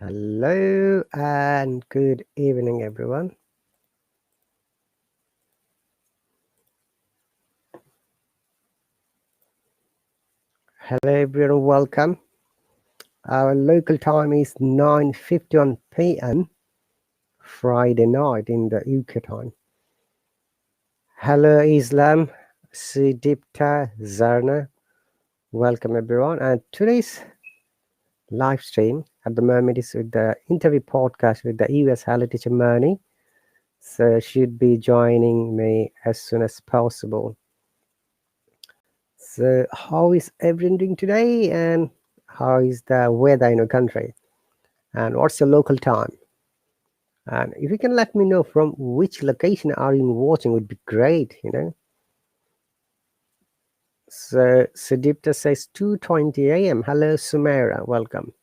Hello and good evening, everyone. Hello, everyone. Welcome. Our local time is 9:51 p.m. Friday night in the UK time. Hello, Islam, Sidipta, Zarna. Welcome, everyone. And today's live stream at the moment is with the interview podcast with the US Hallo teacher Marnie. So she'd be joining me as soon as possible. So how is everyone doing today, and how is the weather in your country, and what's your local time? And if you can let me know from which location are you watching, would be great. So Sudipta says 2:20 a.m. Hello, Sumera. Welcome.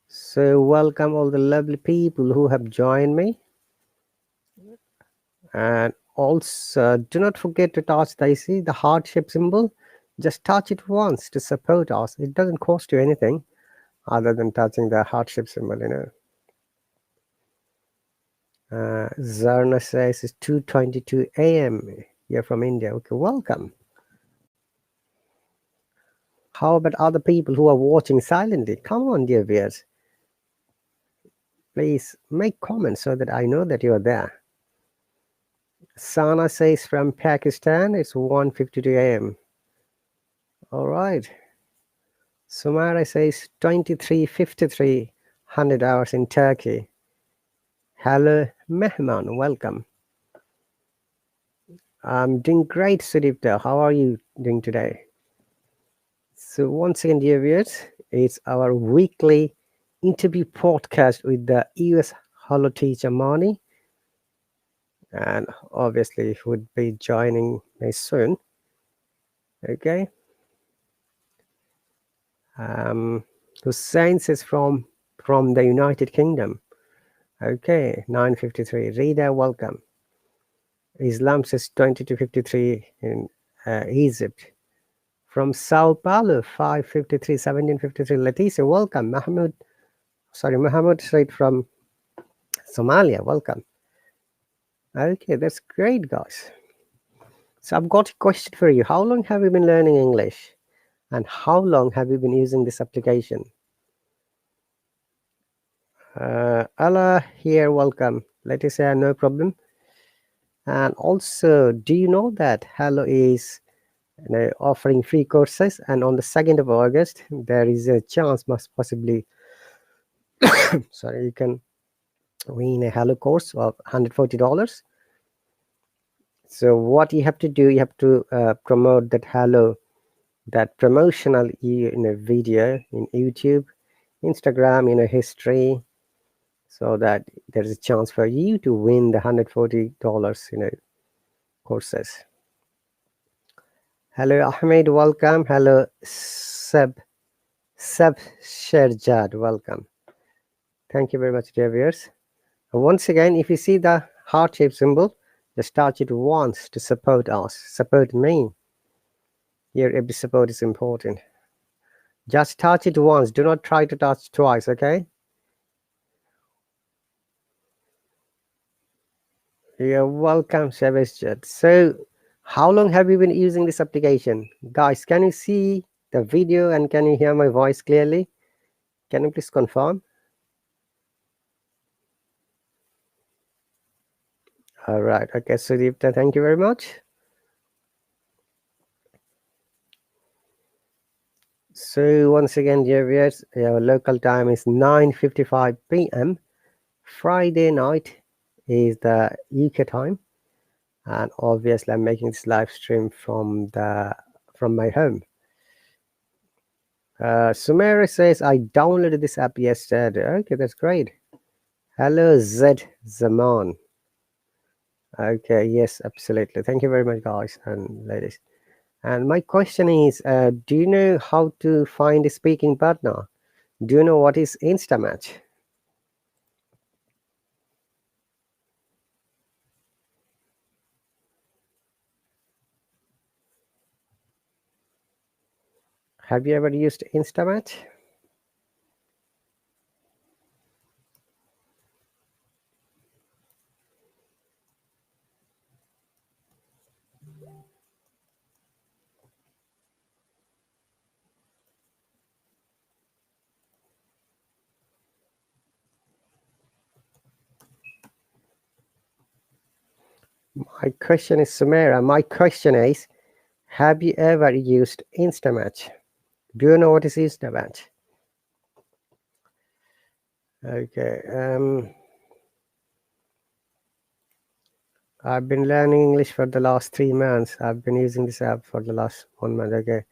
So welcome all the lovely people who have joined me, and also do not forget to touch the heart shape symbol. Just touch it once to support us. It doesn't cost you anything other than touching the heart shape symbol. Zarna says it's 2:22 a.m. You're from India. Okay, welcome. How about other people who are watching silently? Come on, dear viewers. Please make comments so that I know that you are there. Sana says from Pakistan, it's 1:52 a.m. All right. Sumara says 23:53, 100 hours in Turkey. Hello, Mehman. Welcome. I'm doing great, Sudipta. How are you doing today? So once again, dear viewers, it's our weekly interview podcast with the US Hallo teacher Marnie, and obviously he would be joining me soon. Okay. Hussein is from the United Kingdom. Okay, 9:53. Rida, welcome. Islam says 22:53 in Egypt. From Sao Paulo, 5:53, 17:53. Leticia, welcome. Mahmoud straight from Somalia, welcome. Okay, that's great, guys. So I've got a question for you. How long have you been learning English? And how long have you been using this application? Allah here, welcome. Leticia, no problem. And also, do you know that Hallo is offering free courses, and on the 2nd of August there is a chance, most possibly sorry, you can win a Hallo course of $140. So what you have to do, you have to promote that Hallo, that promotional video in YouTube, Instagram, history, so that there's a chance for you to win the $140 courses. Hello Ahmed, welcome. Hello Seb Sherjad, welcome. Thank you very much, dear viewers. Once again, if you see the heart-shaped symbol, just touch it once to support us, support me. Here, every support is important. Just touch it once. Do not try to touch twice, okay? You're welcome, Shabashjad. So, how long have you been using this application? Guys, can you see the video and can you hear my voice clearly? Can you please confirm? All right. Okay, Sudipta, thank you very much. So once again, dear viewers, our local time is 9:55 p.m. Friday night is the UK time, and obviously I'm making this live stream from my home. Sumera says I downloaded this app yesterday. Okay, that's great. Hello Z Zaman. Okay, yes, absolutely. Thank you very much, guys and ladies. And my question is, do you know how to find a speaking partner? Do you know what is Instamatch? Have you ever used Instamatch? My question is, Sumera, my question is, have you ever used Instamatch? Do you know what is Instamatch? Okay. I've been learning English for the last 3 months. I've been using this app for the last 1 month. Okay.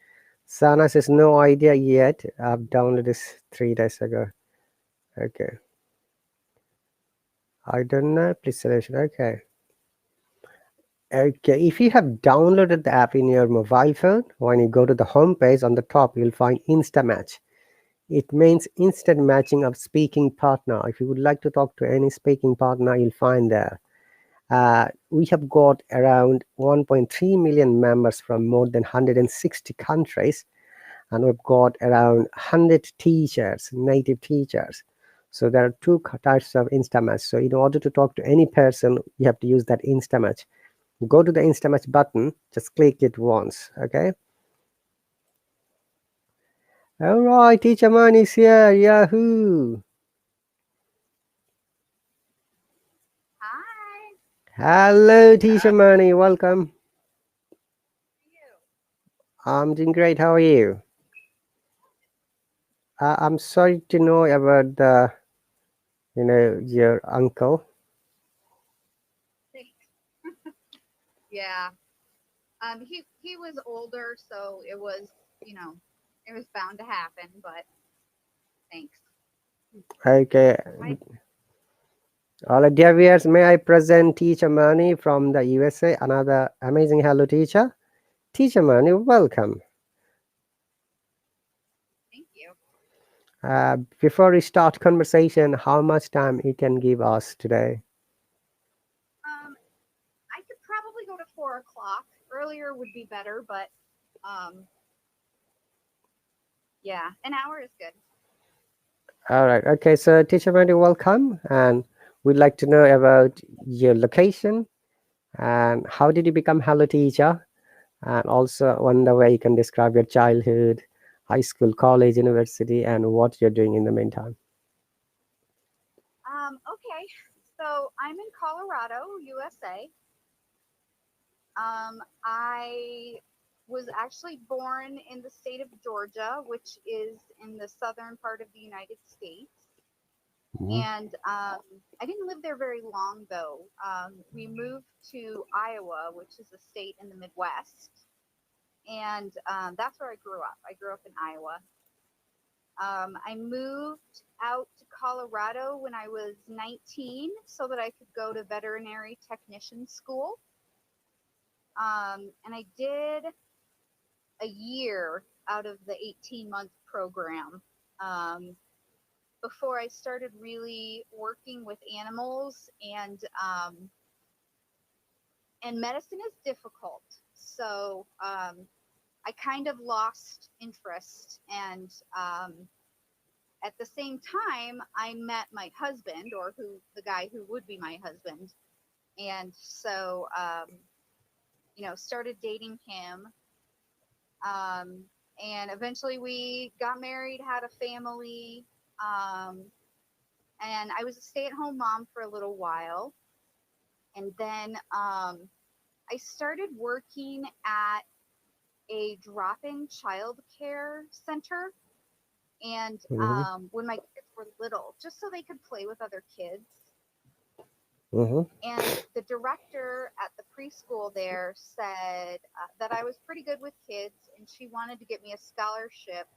Sana says no idea yet. I've downloaded this 3 days ago. Okay. I don't know. Please selection. Okay. Okay. If you have downloaded the app in your mobile phone, when you go to the home page on the top, you'll find Instamatch. It means instant matching of speaking partner. If you would like to talk to any speaking partner, you'll find there. We have got around 1.3 million members from more than 160 countries, and we've got around 100 teachers, native teachers. So there are two types of Instamatch. So in order to talk to any person, you have to use that Instamatch. Go to the Instamatch button, just click it once, okay? All right, Teacher Man is here, yahoo! Hi. Hello, Teacher Money, welcome. I'm doing great. How are you? I'm sorry to know about your uncle. Thanks. Yeah. He was older, so it was, you know, it was bound to happen, but thanks. Okay. I All right, dear viewers, may I present Teacher Money from the USA, another amazing hello teacher. Teacher Money, welcome. thank you. Before we start conversation, how much time you can give us today? Um, I could probably go to 4 o'clock. Earlier would be better, but um, yeah, an hour is good. All right. Okay. So, Teacher Money, welcome, and we'd like to know about your location and how did you become hello teacher, and also wonder where you can describe your childhood, high school, college, university, and what you're doing in the meantime. Okay. So I'm in Colorado, USA. I was actually born in the state of Georgia, which is in the southern part of the United States. Mhm. And I didn't live there very long, though. We moved to Iowa, which is a state in the Midwest. And that's where I grew up. I grew up in Iowa. I moved out to Colorado when I was 19 so that I could go to veterinary technician school. And I did a year out of the 18-month program. Um, before I started really working with animals, and medicine is difficult. So I kind of lost interest, and at the same time, I met my husband, or who the guy who would be my husband, and so started dating him, um, and eventually we got married, had a family. Um, and I was a stay-at-home mom for a little while, and then I started working at a drop-in child care center. And Mhm. when my kids were little, just so they could play with other kids. Mhm. And the director at the preschool there said that I was pretty good with kids, and she wanted to get me a scholarship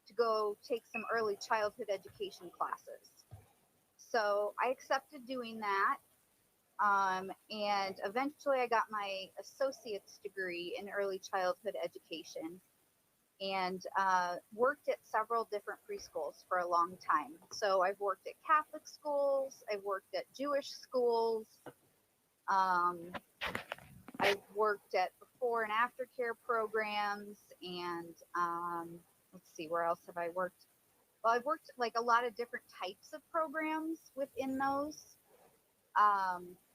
to go take some early childhood education classes. So I accepted doing that. And eventually I got my associate's degree in early childhood education, and worked at several different preschools for a long time. So I've worked at Catholic schools, I've worked at Jewish schools, um, I've worked at before and after care programs, and let's see, where else have I worked? Well, I've worked like a lot of different types of programs within those.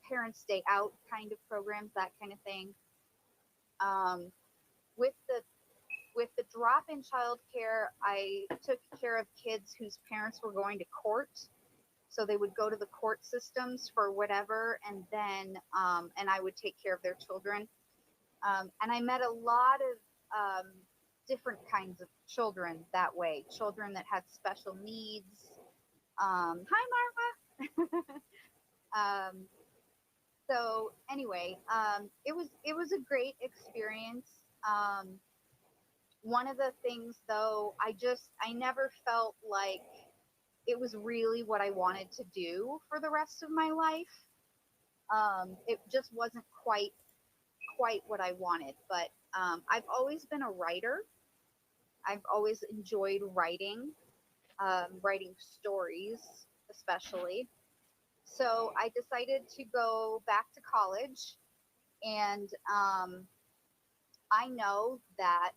Parents Day Out kind of programs, that kind of thing. Um, with the drop-in childcare, I took care of kids whose parents were going to court, So they would go to the court systems for whatever, and then and I would take care of their children. And I met a lot of different kinds of children that way. Children that had special needs. Hi, Marva. um, so anyway, it was a great experience. Um, One of the things, though, I never felt like it was really what I wanted to do for the rest of my life. It just wasn't quite what I wanted. But I've always been a writer. I've always enjoyed writing, writing stories, especially. So I decided to go back to college, and I know that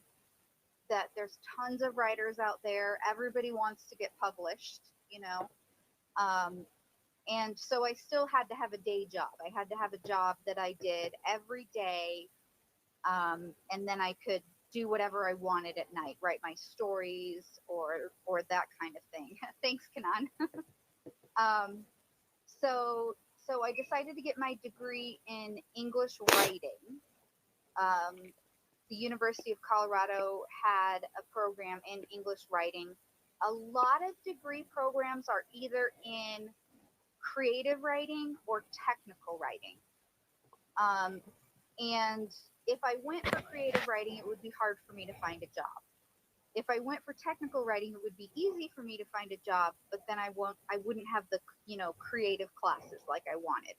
there's tons of writers out there. Everybody wants to get published, you know. Um, and so I still had to have a day job. I had to have a job that I did every day, and then I could do whatever I wanted at night, write my stories or that kind of thing. Thanks, Kanan. Um, so I decided to get my degree in English writing. Um, the University of Colorado had a program in English writing. A lot of degree programs are either in creative writing or technical writing. Um, and if I went for creative writing, it would be hard for me to find a job. If I went for technical writing, it would be easy for me to find a job, but then I wouldn't have the, creative classes like I wanted.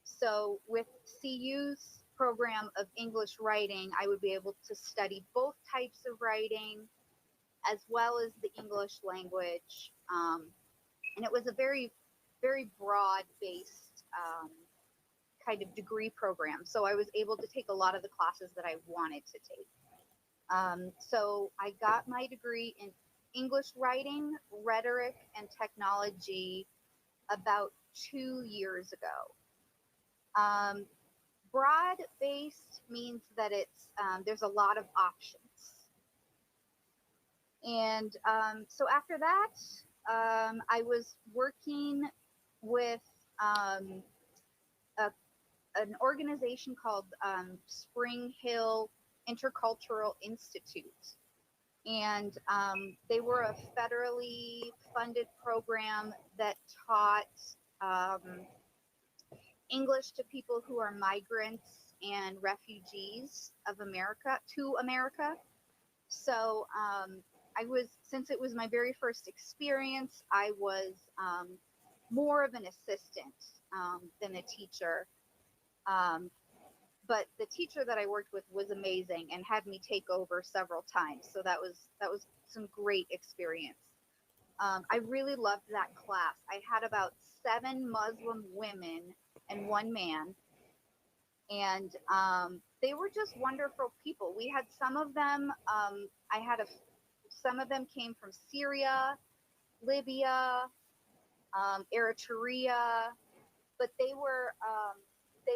So with CU's program of English writing, I would be able to study both types of writing as well as the English language. And it was a very, very broad based kind of degree program. So I was able to take a lot of the classes that I wanted to take. So I got my degree in English writing, rhetoric, and technology about 2 years ago. Um, Broad based means that there's a lot of options. And so after that, I was working with um, a, an organization called Spring Hill Intercultural Institute. And they were a federally funded program that taught um, English to people who are migrants and refugees of America to America. So since it was my very first experience, I was more of an assistant than a teacher. Um, but the teacher that I worked with was amazing and had me take over several times. So that was some great experience. I really loved that class. I had about 7 Muslim women and 1 man, and they were just wonderful people. We had some of them. Some of them came from Syria, Libya, Eritrea, but they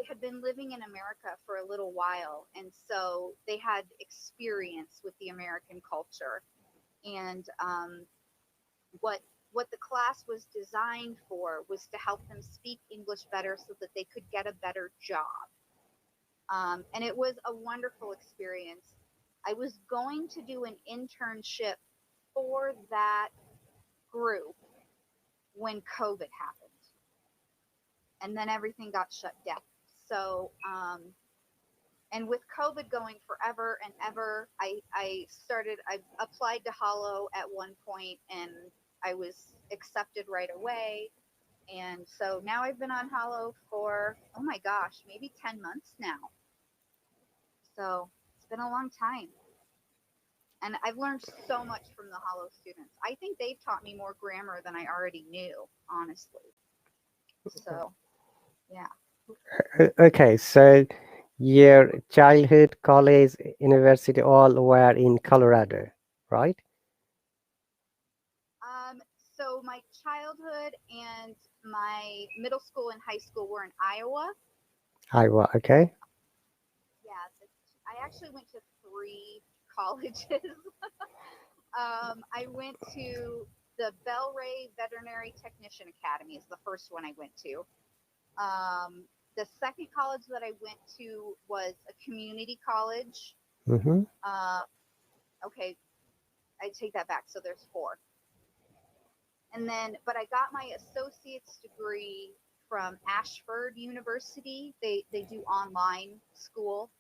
had been living in America for a little while, and so they had experience with the American culture. And what what the class was designed for was to help them speak English better so that they could get a better job. And it was a wonderful experience. I was going to do an internship for that group when COVID happened, and then everything got shut down. So, and with COVID going forever and ever, I applied to Hallo at one point, and I was accepted right away. And so now I've been on Hallo for, oh my gosh, maybe 10 months now. So it's been a long time. And I've learned so much from the Hallo students. I think they've taught me more grammar than I already knew, honestly. So, yeah. Okay, so your childhood, college, university, all were in Colorado, right? So my childhood and my middle school and high school were in Iowa. Iowa, okay. Yeah, I actually went to 3 colleges. I went to the Bellray Veterinary Technician Academy is the first one I went to. The second college that I went to was a community college. Mm-hmm. Okay, I take that back. So there's four. And then, but I got my associate's degree from Ashford University. They do online school.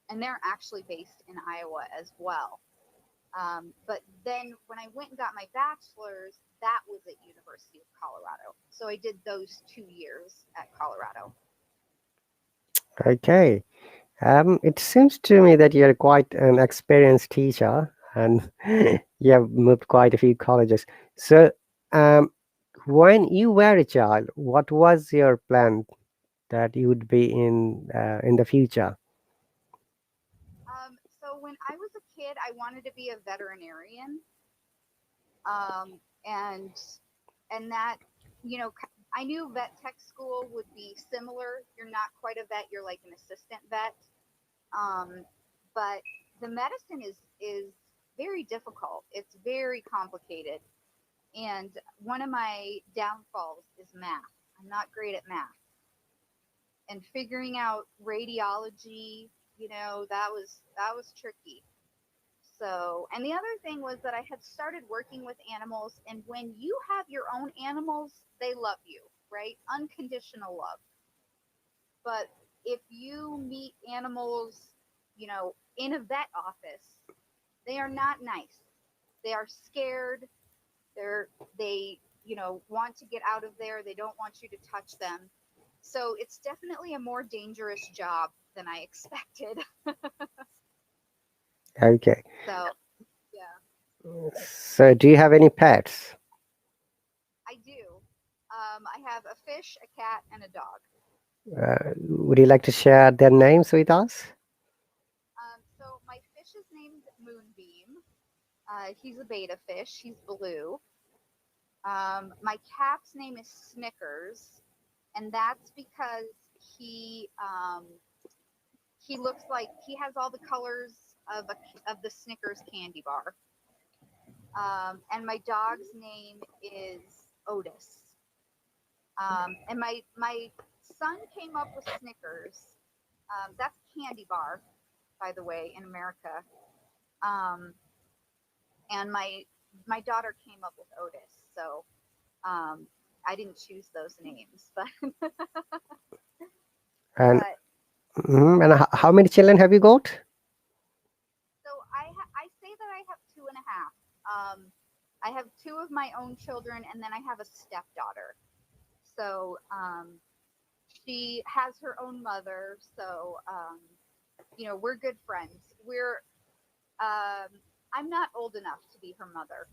And they're actually based in Iowa as well. But then when I went and got my bachelor's, that was at University of Colorado. So I did those 2 years at Colorado. Okay. It seems to me that you're quite an experienced teacher and you have moved quite a few colleges. So, when you were a child, what was your plan that you would be in the future? So when I was a kid, I wanted to be a veterinarian. And that, you know, I knew vet tech school would be similar. You're not quite a vet, you're like an assistant vet. But the medicine is very difficult. It's very complicated. And one of my downfalls is math. I'm not great at math. And figuring out radiology, you know, that was tricky. So, and the other thing was that I had started working with animals, and when you have your own animals, they love you, right? Unconditional love. But if you meet animals, you know, in a vet office, they are not nice. They are scared. They, you know, want to get out of there. They don't want you to touch them. So it's definitely a more dangerous job than I expected. Okay. So, yeah, So, do you have any pets? I do. I have a fish, a cat, and a dog. Would you like to share their names with us? So my fish is named Moonbeam. He's a beta fish. He's blue. My cat's name is Snickers, and that's because he he looks like he has all the colors of the Snickers candy bar. And my dog's name is Otis. And my son came up with Snickers. That's candy bar, by the way, in America. Um, and my daughter came up with Otis. So I didn't choose those names, but And but and how many children have you got? so I say that I have two and a half. I have two of my own children, and then I have a stepdaughter. So she has her own mother. So you know, we're good friends. I'm not old enough to be her mother.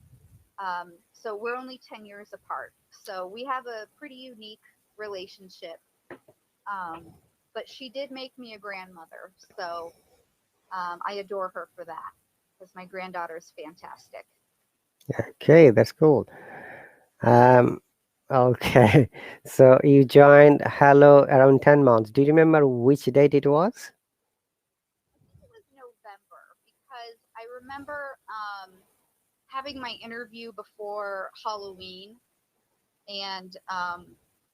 So we're only 10 years apart. So we have a pretty unique relationship. Um, but she did make me a grandmother. So I adore her for that because my granddaughter is fantastic. Okay, that's cool. Um, okay, so you joined Hello around 10 months. Do you remember which date it was? I think it was November because I remember having my interview before Halloween and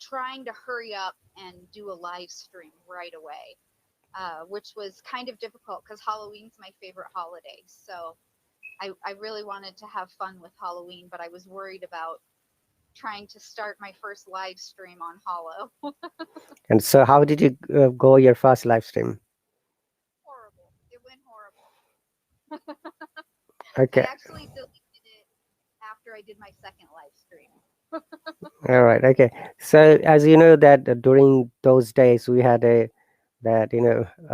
trying to hurry up and do a live stream right away, which was kind of difficult because Halloween's my favorite holiday. So I really wanted to have fun with Halloween, but I was worried about trying to start my first live stream on Hallo. And so, how did you go your first live stream? Horrible. It went horrible. I Okay, actually deleted it after I did my second live stream. all right, okay. So, as you know that during those days we had a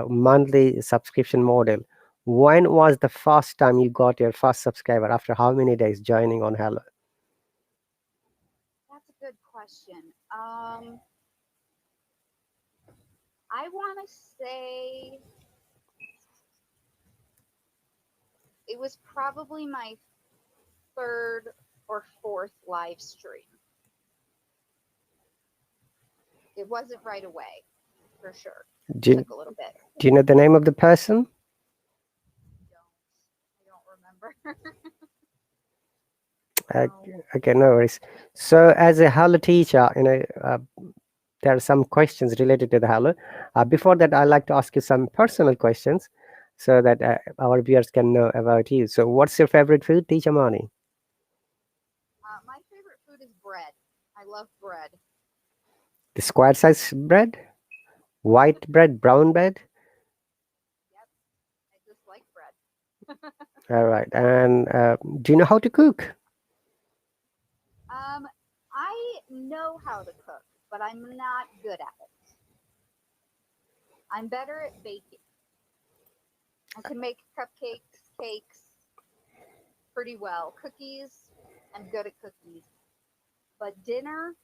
monthly subscription model. When was the first time you got your first subscriber? After how many days joining on Hello? That's a good question. I want to say it was probably my third or fourth live stream. It wasn't right away, for sure. Do It you, took a little bit. do you know the name of the person? I don't remember. So, Okay, no worries. So, as a Hello teacher, there are some questions related to the Hello. Before that, I'd like to ask you some personal questions so that our viewers can know about you. So, what's your favorite food, Teacher Marnie? my favorite food is bread. I love bread. The square size bread, white bread, brown bread. Yep, I just like bread. All right. And do you know how to cook? Um, I know how to cook, but I'm not good at it. I'm better at baking. I can make cupcakes, cakes pretty well. Cookies, I'm good at cookies. But dinner,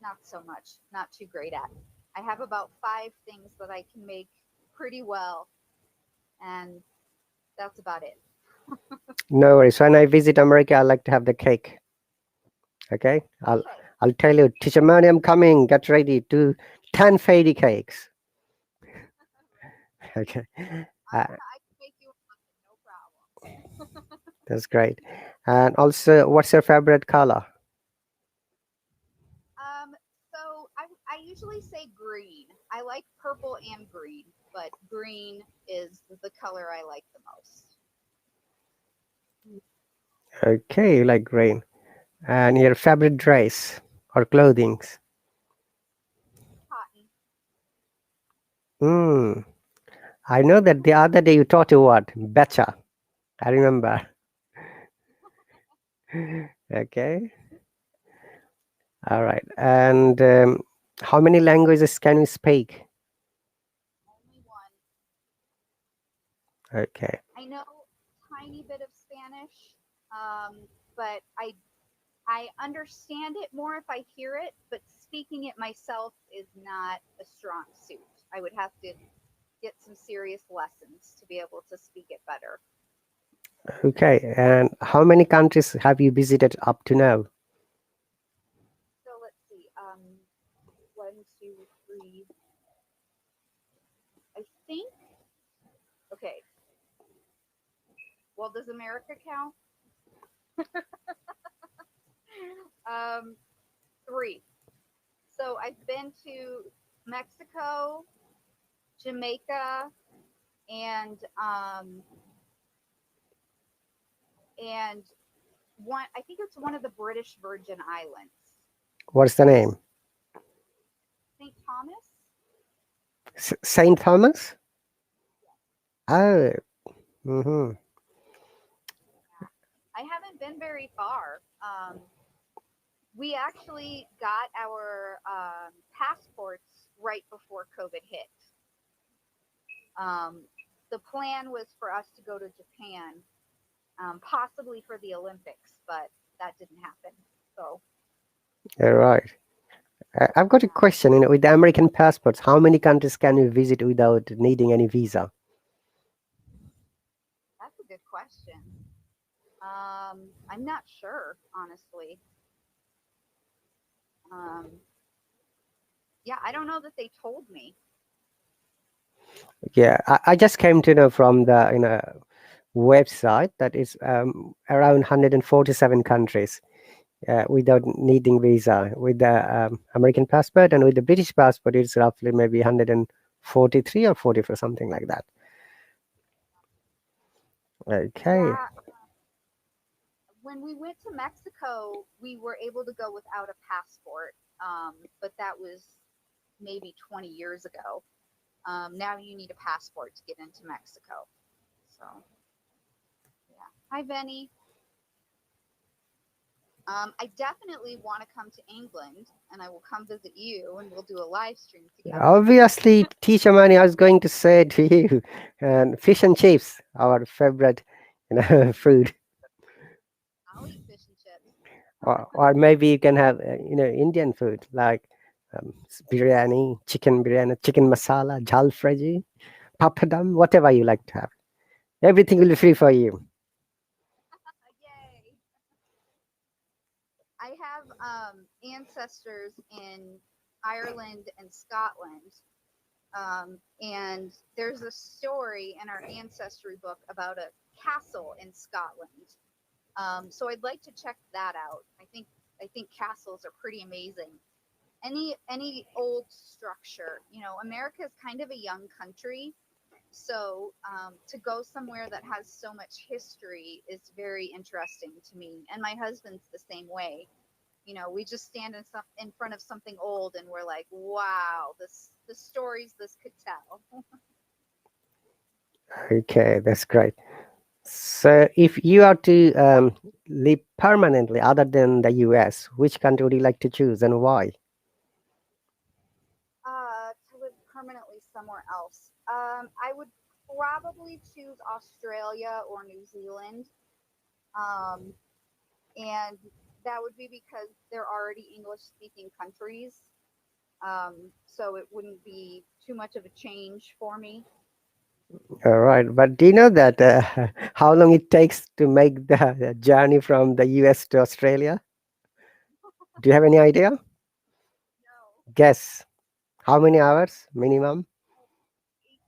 not so much. Not too great at. I have about 5 things that I can make pretty well, and that's about it. No worries. When I visit America, I like to have the cake. Okay. Okay, I'll tell you, Teacher Marnie, I'm coming. Get ready to 10 fairy cakes. Okay. Uh, I can make you a muffin, no problem. that's great. And also, what's your favorite color? Um, so I usually say green. I like purple and green, but green is the color I like the most. Okay, you like green. And your favorite dress or clothing? Cotton. Hmm. I know that the other day you taught a word, betcha. I remember. Okay. All right. And how many languages can you speak? Only one. Okay. I know tiny bit of Spanish, but I understand it more if I hear it, but speaking it myself is not a strong suit. I would have to get some serious lessons to be able to speak it better. Okay. And how many countries have you visited up to now? So let's see. 1, 2, 3. I think. Okay. Well, does America count? Um, 3. So I've been to Mexico, Jamaica, and and one. I think it's one of the British Virgin Islands, What's the name? St. Thomas. Saint Thomas? Oh. Mm-hmm. I haven't been very far. We actually got our passports right before COVID hit. Um, the plan was for us to go to Japan, possibly for the Olympics, but that didn't happen. So, All right. I've got a yeah, question. With the American passports, how many countries can you visit without needing any visa? that's a good question. I'm not sure, honestly. Um, yeah, I don't know that they told me. Yeah, I just came to know from the website that it's around 147 countries without needing visa. With the American passport and with the British passport, it's roughly maybe 143 or 44, something like that. Okay. Yeah, when we went to Mexico, we were able to go without a passport, but that was maybe 20 years ago. Now you need a passport to get into Mexico. So, yeah. Hi, Benny. I definitely want to come to England, and I will come visit you, and we'll do a live stream together. Obviously, teacher Mani, I was going to say to you, and fish and chips, our favorite, food. I'll eat fish and chips. Or maybe you can have Indian food like biryani, chicken masala, jal fry, papadam, whatever you like to have. Everything will be free for you. Yay! I have ancestors in Ireland and Scotland, and there's a story in our ancestry book about a castle in Scotland. So I'd like to check that out. I think castles are pretty amazing. Any old structure, America is kind of a young country, so to go somewhere that has so much history is very interesting to me. And my husband's the same way. We just stand in front of something old and we're like, wow, the stories this could tell. Okay, that's great. So, if you are to live permanently other than the US, which country would you like to choose and why? To live permanently somewhere else. I would probably choose Australia or New Zealand. Um, and that would be because they're already English speaking countries. So it wouldn't be too much of a change for me. All right, but do you know that how long it takes to make the journey from the US to Australia? Do you have any idea? No. Guess how many hours minimum? 18?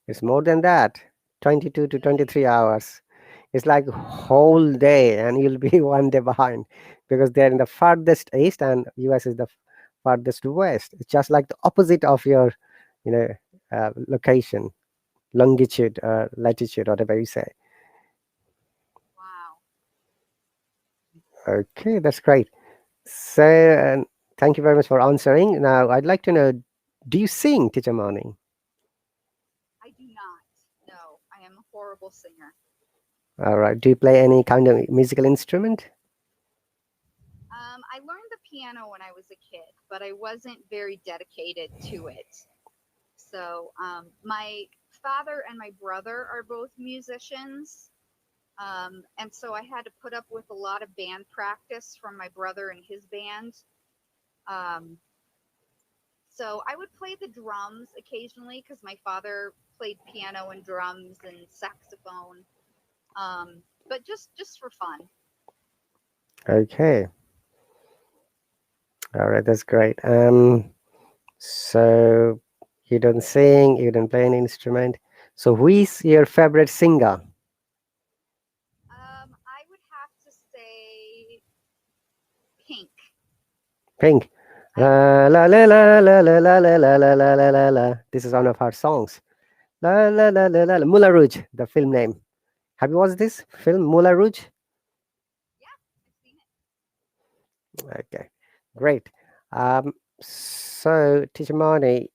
It's more than that. 22 to Really? 23 hours. It's like whole day, and you'll be 1 day behind because they're in the farthest east, and US is the farthest west. It's just like the opposite of your, you know, location, longitude, latitude, whatever you say. Wow. Okay, that's great. So, thank you very much for answering. Now, I'd like to know, do you sing, Teacher Morning? I do not. No, I am a horrible singer. All right. Do you play any kind of musical instrument? I learned the piano when I was a kid, but I wasn't very dedicated to it. So my father and my brother are both musicians. And so I had to put up with a lot of band practice from my brother and his band. Um, so I would play the drums occasionally because my father played piano and drums and saxophone, but just for fun. Okay. All right. That's great. So you don't sing, you don't play any instrument. So who is your favorite singer? I would have to say Pink. Pink. I La la la la la la la la la la la la la la. This is one of her songs. La la la la la. Moulin Rouge, the film name. Have you watched this film, Moulin Rouge? Yeah, I've seen it. Okay, great. So, Teacher Marnie,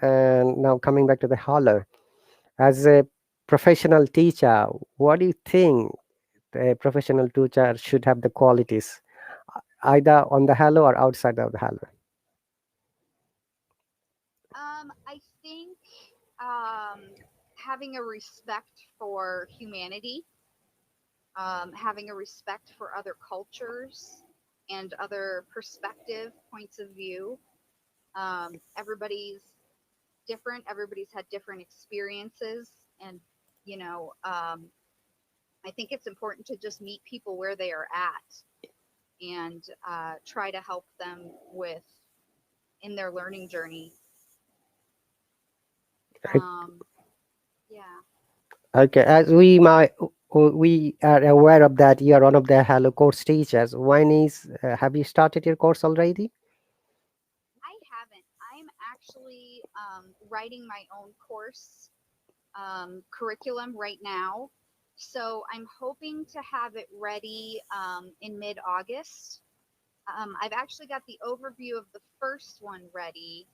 and now coming back to the Hallo, as a professional teacher, what do you think a professional teacher should have the qualities, either on the Hallo or outside of the Hallo? I think having a respect for humanity, having a respect for other cultures and other perspective points of view. Everybody's different. Everybody's had different experiences, and I think it's important to just meet people where they are at and try to help them with in their learning journey. Um, yeah. Okay, as we are aware of that, you are one of the Hello course teachers. One is, have you started your course already? I haven't. I'm actually writing my own course curriculum right now. So I'm hoping to have it ready in mid August. I've actually got the overview of the first one ready.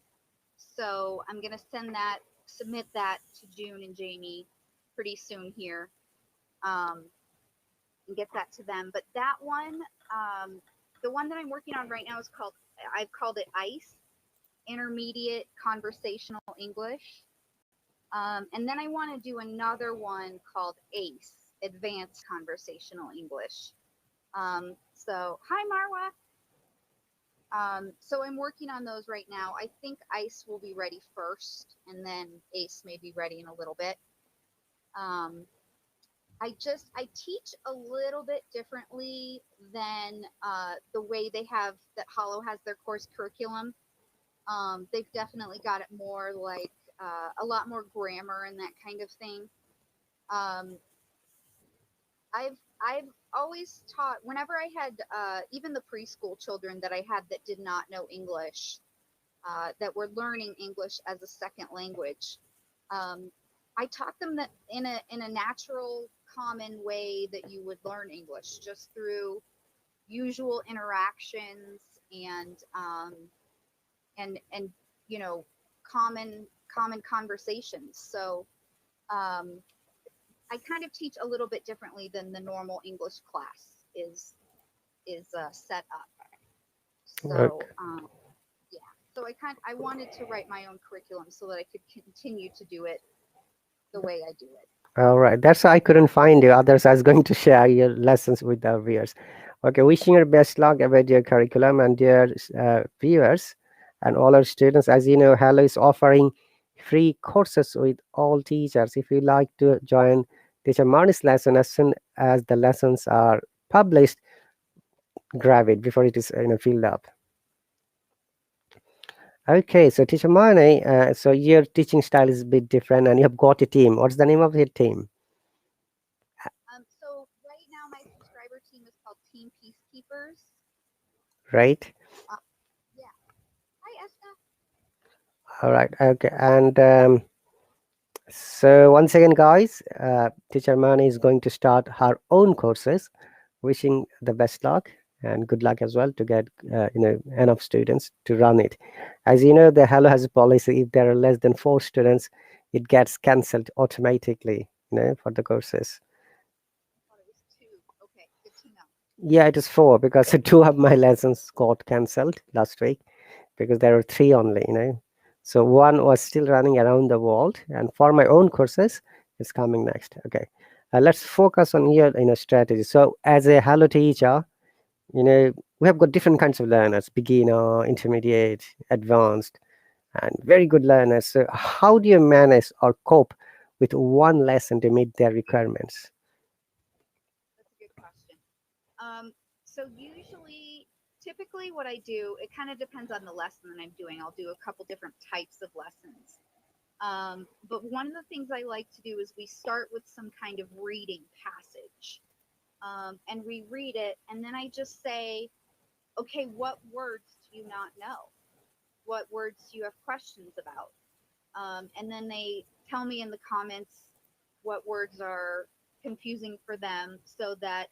So I'm going to submit that to June and Jamie pretty soon here and get that to them. But that one, um, the one that I'm working on right now I've called it ICE, Intermediate Conversational English. And then I want to do another one called ACE, Advanced Conversational English. So, hi, Marwa. So I'm working on those right now. I think ICE will be ready first, and then ACE may be ready in a little bit. Um, I teach a little bit differently than the way they have that Hollow has their course curriculum. They've definitely got it more like a lot more grammar and that kind of thing. Um, I've always taught, whenever I had even the preschool children that I had that did not know English, that were learning English as a second language. I taught them that in a natural, common way that you would learn English, just through usual interactions and and you know common conversations. So um, I kind of teach a little bit differently than the normal English class is set up. So Okay. yeah, so I wanted to write my own curriculum so that I could continue to do it the way I do it. All right. That's why I couldn't find you. Others, I was going to share your lessons with our viewers. Okay. Wishing you best luck about your curriculum and dear viewers and all our students. As you know, Hello is offering free courses with all teachers. If you like to join Teacher Marnie's lesson as soon as the lessons are published, grab it before it is filled up. Okay, so Teacher Marnie, so your teaching style is a bit different, and you have got a team. What's the name of your team? So right now my subscriber team is called Team Peacekeepers. Right. Uh, yeah. Hi, Esther. All right. Okay. And so once again, guys, Teacher Mani is going to start her own courses. Wishing the best luck and good luck as well to get enough students to run it. As you know, the Hello has a policy: if there are less than 4 students, it gets cancelled automatically. For the courses. I thought it was two. Okay, good to know. Yeah, it is 4 because 2 of my lessons got cancelled last week because there were 3 only. So one was still running around the world, and for my own courses, it's coming next. Okay, let's focus on your strategy. So as a Hello teacher, we have got different kinds of learners: beginner, intermediate, advanced, and very good learners. So how do you manage or cope with one lesson to meet their requirements? That's a good question. So usually, typically, what I do, it kind of depends on the lesson that I'm doing. I'll do a couple different types of lessons. But one of the things I like to do is we start with some kind of reading passage, and we read it, and then I just say, okay, what words do you not know? What words do you have questions about? And then they tell me in the comments what words are confusing for them, so that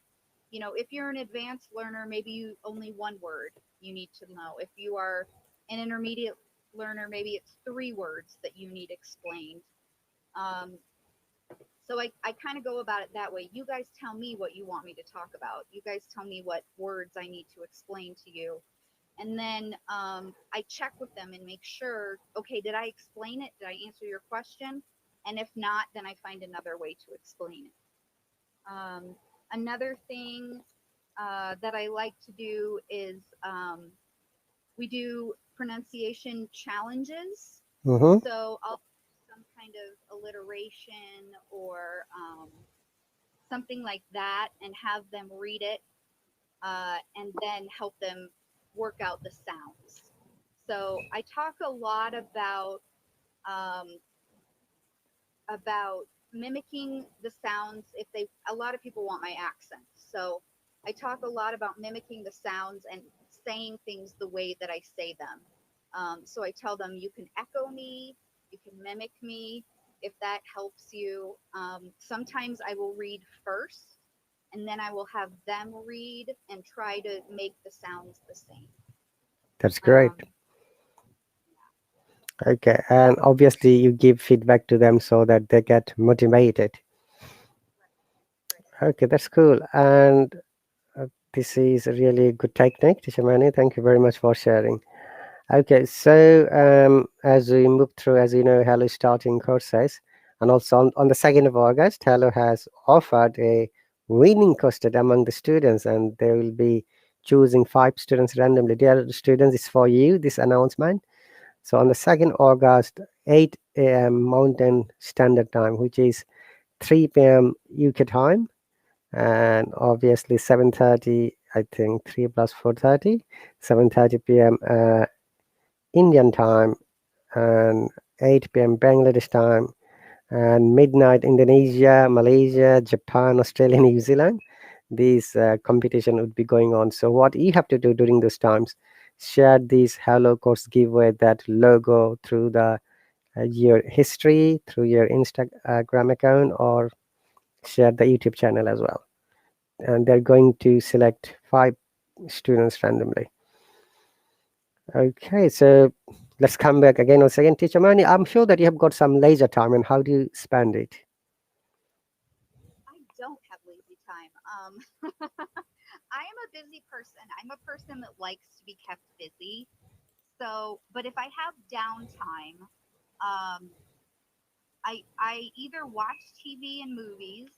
if you're an advanced learner, maybe you only one word you need to know. If you are an intermediate learner, maybe it's 3 words that you need explained. um, so I kind of go about it that way. You guys tell me what you want me to talk about. You guys tell me what words I need to explain to you, and then I check with them and make sure, okay, did I explain it? Did I answer your question? And if not, then I find another way to explain it. Another thing that I like to do is we do pronunciation challenges. Mm-hmm. So I'll do some kind of alliteration or something like that and have them read it, and then help them work out the sounds. So I talk a lot um, about mimicking the sounds. If they, a lot of people want my accent, so I talk a lot about mimicking the sounds and saying things the way that I say them. So I tell them, you can echo me, you can mimic me if that helps you. Sometimes I will read first, and then I will have them read and try to make the sounds the same. That's great. Um, Okay, and obviously you give feedback to them so that they get motivated. Okay, that's cool. And this is a really good technique, Teacher Mani. Thank you very much for sharing. Okay, so as we move through, as you know, Hello is starting courses, and also on the 2nd of August, Hello has offered a winning course among the students, and they will be choosing 5 students randomly. Dear students, it's for you, this announcement. So on the 2nd August, 8 a.m. Mountain Standard Time, which is 3 p.m. UK time, and obviously 7:30, I think 3 plus 4:30, 7:30 p.m. Indian time, and 8 p.m. Bangladesh time, and midnight Indonesia, Malaysia, Japan, Australia, New Zealand. these competition would be going on. So what you have to do during those times, share this Hello course giveaway, that logo, through the your history, through your Instagram account, or share the YouTube channel as well. And they're going to select 5 students randomly. Okay, so let's come back again once again. Teacher Marnie, I'm sure that you have got some leisure time, and how do you spend it? I don't have lazy time. I am a busy person. I'm a person that likes to be kept busy. So, but if I have downtime, um, I either watch TV and movies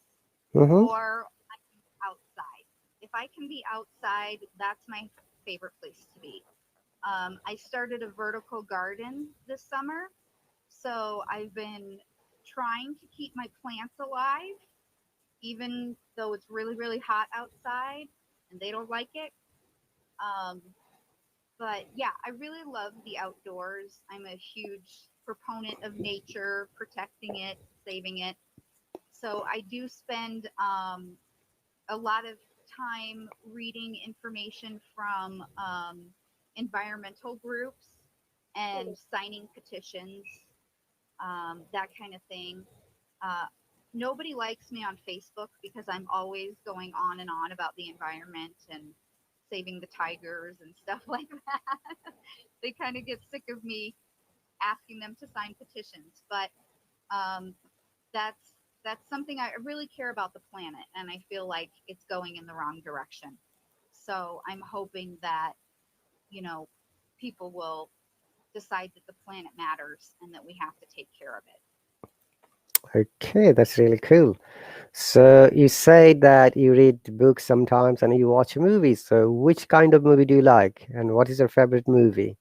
Mm-hmm. or I'm outside. If I can be outside, that's my favorite place to be. I started a vertical garden this summer, so I've been trying to keep my plants alive, even though it's really, really hot outside and they don't like it. Um, but yeah, I really love the outdoors. I'm a huge proponent of nature, protecting it, saving it. So I do spend a lot of time reading information from environmental groups and signing petitions, that kind of thing. Uh, Nobody likes me on Facebook because I'm always going on and on about the environment and saving the tigers and stuff like that. They kind of get sick of me asking them to sign petitions, but um, that's something I really care about the planet, and I feel like it's going in the wrong direction. So I'm hoping that you know people will decide that the planet matters and that we have to take care of it. Okay, that's really cool. So you say that you read books sometimes and you watch movies. So which kind of movie do you like, and what is your favorite movie?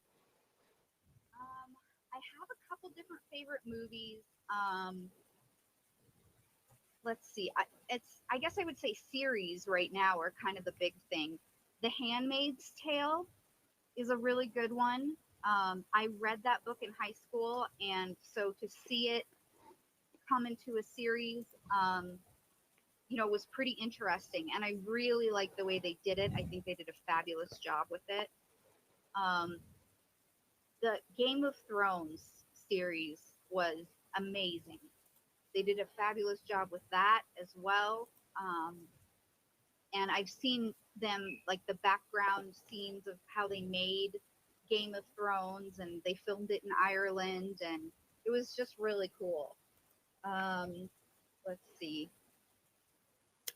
I have a couple different favorite movies. Um, let's see. I guess I would say series right now are kind of the big thing. The Handmaid's Tale is a really good one. I read that book in high school, and so to see it come into a series, was pretty interesting. And I really like the way they did it. I think they did a fabulous job with it. Um, the Game of Thrones series was amazing. They did a fabulous job with that as well. Um, and I've seen them, like the background scenes of how they made Game of Thrones, and they filmed it in Ireland, and it was just really cool. Um, let's see.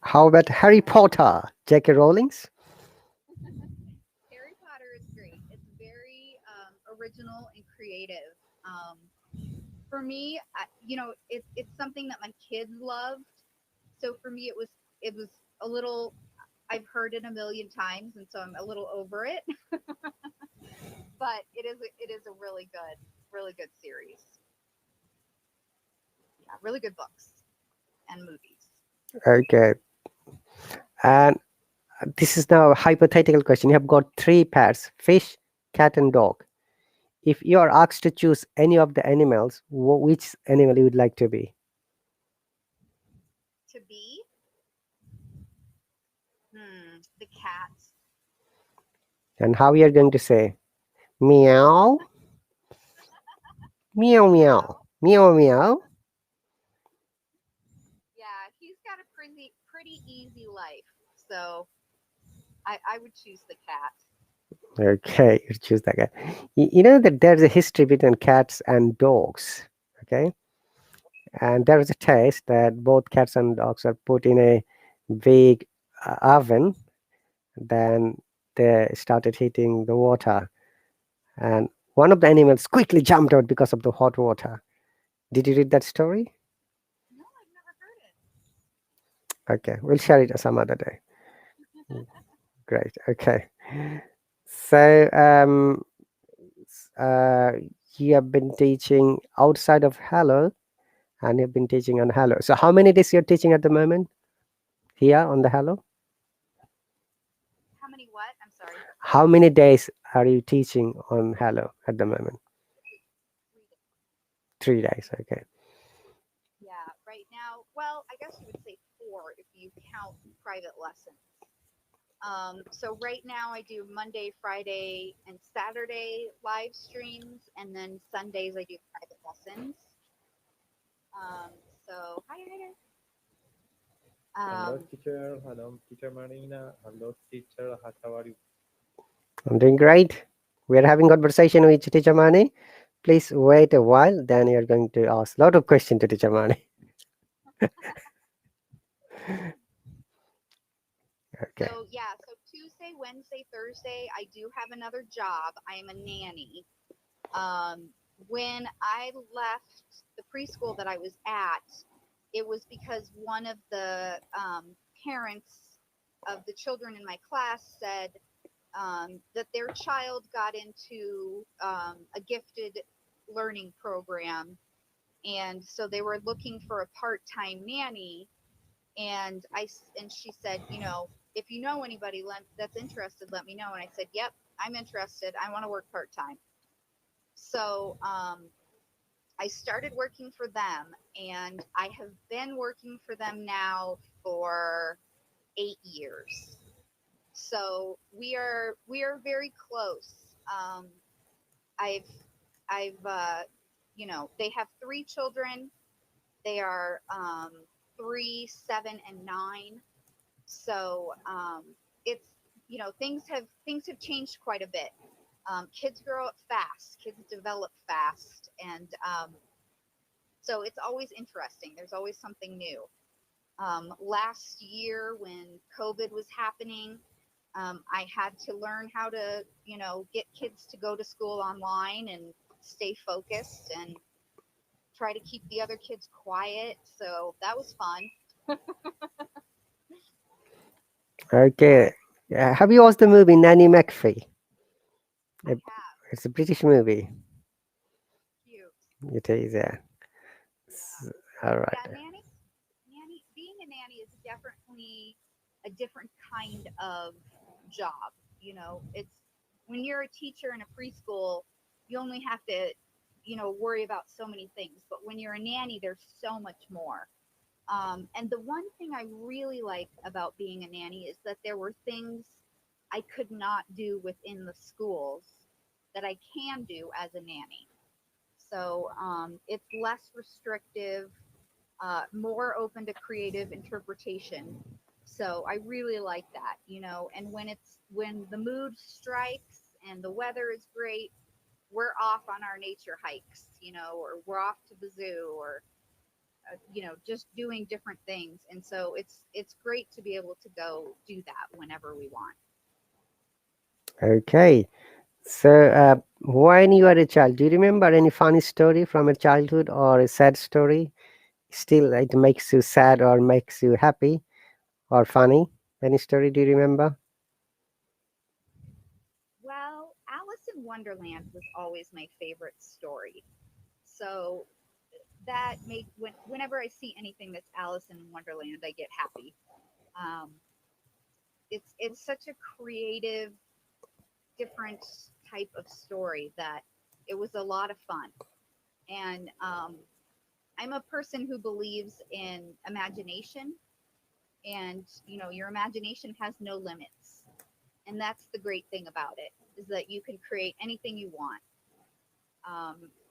How about Harry Potter, J.K. Rowling's? Harry Potter is great. It's very original and creative. Um, for me, it's something that my kids loved. So for me, it was a little. I've heard it a million times, and so I'm a little over it. But it is a really good series. Yeah, really good books and movies. Okay, and this is now a hypothetical question. You have got 3 pets: fish, cat, and dog. If you are asked to choose any of the animals, which animal you would like to be? To be, the cat. And how you are going to say meow, meow, meow, Meow. meow, meow? Yeah, he's got a pretty easy life. So I would choose the cat. Okay, you choose that guy. You know that there's a history between cats and dogs. Okay, and there is a test that both cats and dogs are put in a big oven. Then they started heating the water, and one of the animals quickly jumped out because of the hot water. Did you read that story? No, I've never heard it. Okay, we'll share it some other day. Great. Okay. So, uh, you have been teaching outside of Hello, and you've been teaching on Hello. So, how many days you're teaching at the moment here on the Hello? How many what? I'm sorry. How many days are you teaching on Hello at the moment? 3 days. 3 days. Okay. Yeah, right now. Well, I guess you would say four if you count private lessons. So right now I do Monday, Friday, and Saturday live streams, and then Sundays I do private lessons. Um, so hi, hi. Hello, Um, teacher. Hello, teacher Marina. Hello, teacher. How are you? I'm doing great. We are having conversation with teacher Mani. Please wait a while, then you're going to ask a lot of questions to teacher Mani. Okay. so yeah, so Tuesday, Wednesday, Thursday, I do have another job. I am a nanny. Um, when I left the preschool that I was at, it was because one of the parents of the children in my class said that their child got into a gifted learning program. And so they were looking for a part-time nanny. And she said, if you know anybody that's interested, let me know. And I said, yep, I'm interested. I want to work part-time. So I started working for them, and I have been working for them now for 8 years. So we are very close. I've I've they have three children. They are 3, 7, and 9. So it's things have changed quite a bit. Kids grow up fast. Kids develop fast, and so it's always interesting. There's always something new. Last year, when COVID was happening, I had to learn how to, get kids to go to school online and stay focused and try to keep the other kids quiet. So that was fun. Okay. Have you watched the movie Nanny McPhee? I Uh, have. It's a British movie. Cute. It is, Yeah. all right. Yeah, nanny, being a nanny is definitely a different kind of job. It's when you're a teacher in a preschool, you only have to, worry about so many things. But when you're a nanny, there's so much more. And the one thing I really like about being a nanny is that there were things I could not do within the schools that I can do as a nanny. So it's less restrictive, more open to creative interpretation. So I really like that. And when the mood strikes and the weather is great, we're off on our nature hikes, or we're off to the zoo, or just doing different things. And so it's great to be able to go do that whenever we want. Okay. So, when you were a child, do you remember any funny story from a childhood or a sad story? Still, it makes you sad or makes you happy or funny. Any story do you remember? Well, Alice in Wonderland was always my favorite story. So that whenever I see anything that's Alice in Wonderland, I get happy. Um, it's such a creative, different type of story that it was a lot of fun. And I'm a person who believes in imagination, and your imagination has no limits. And that's the great thing about it, is that you can create anything you want.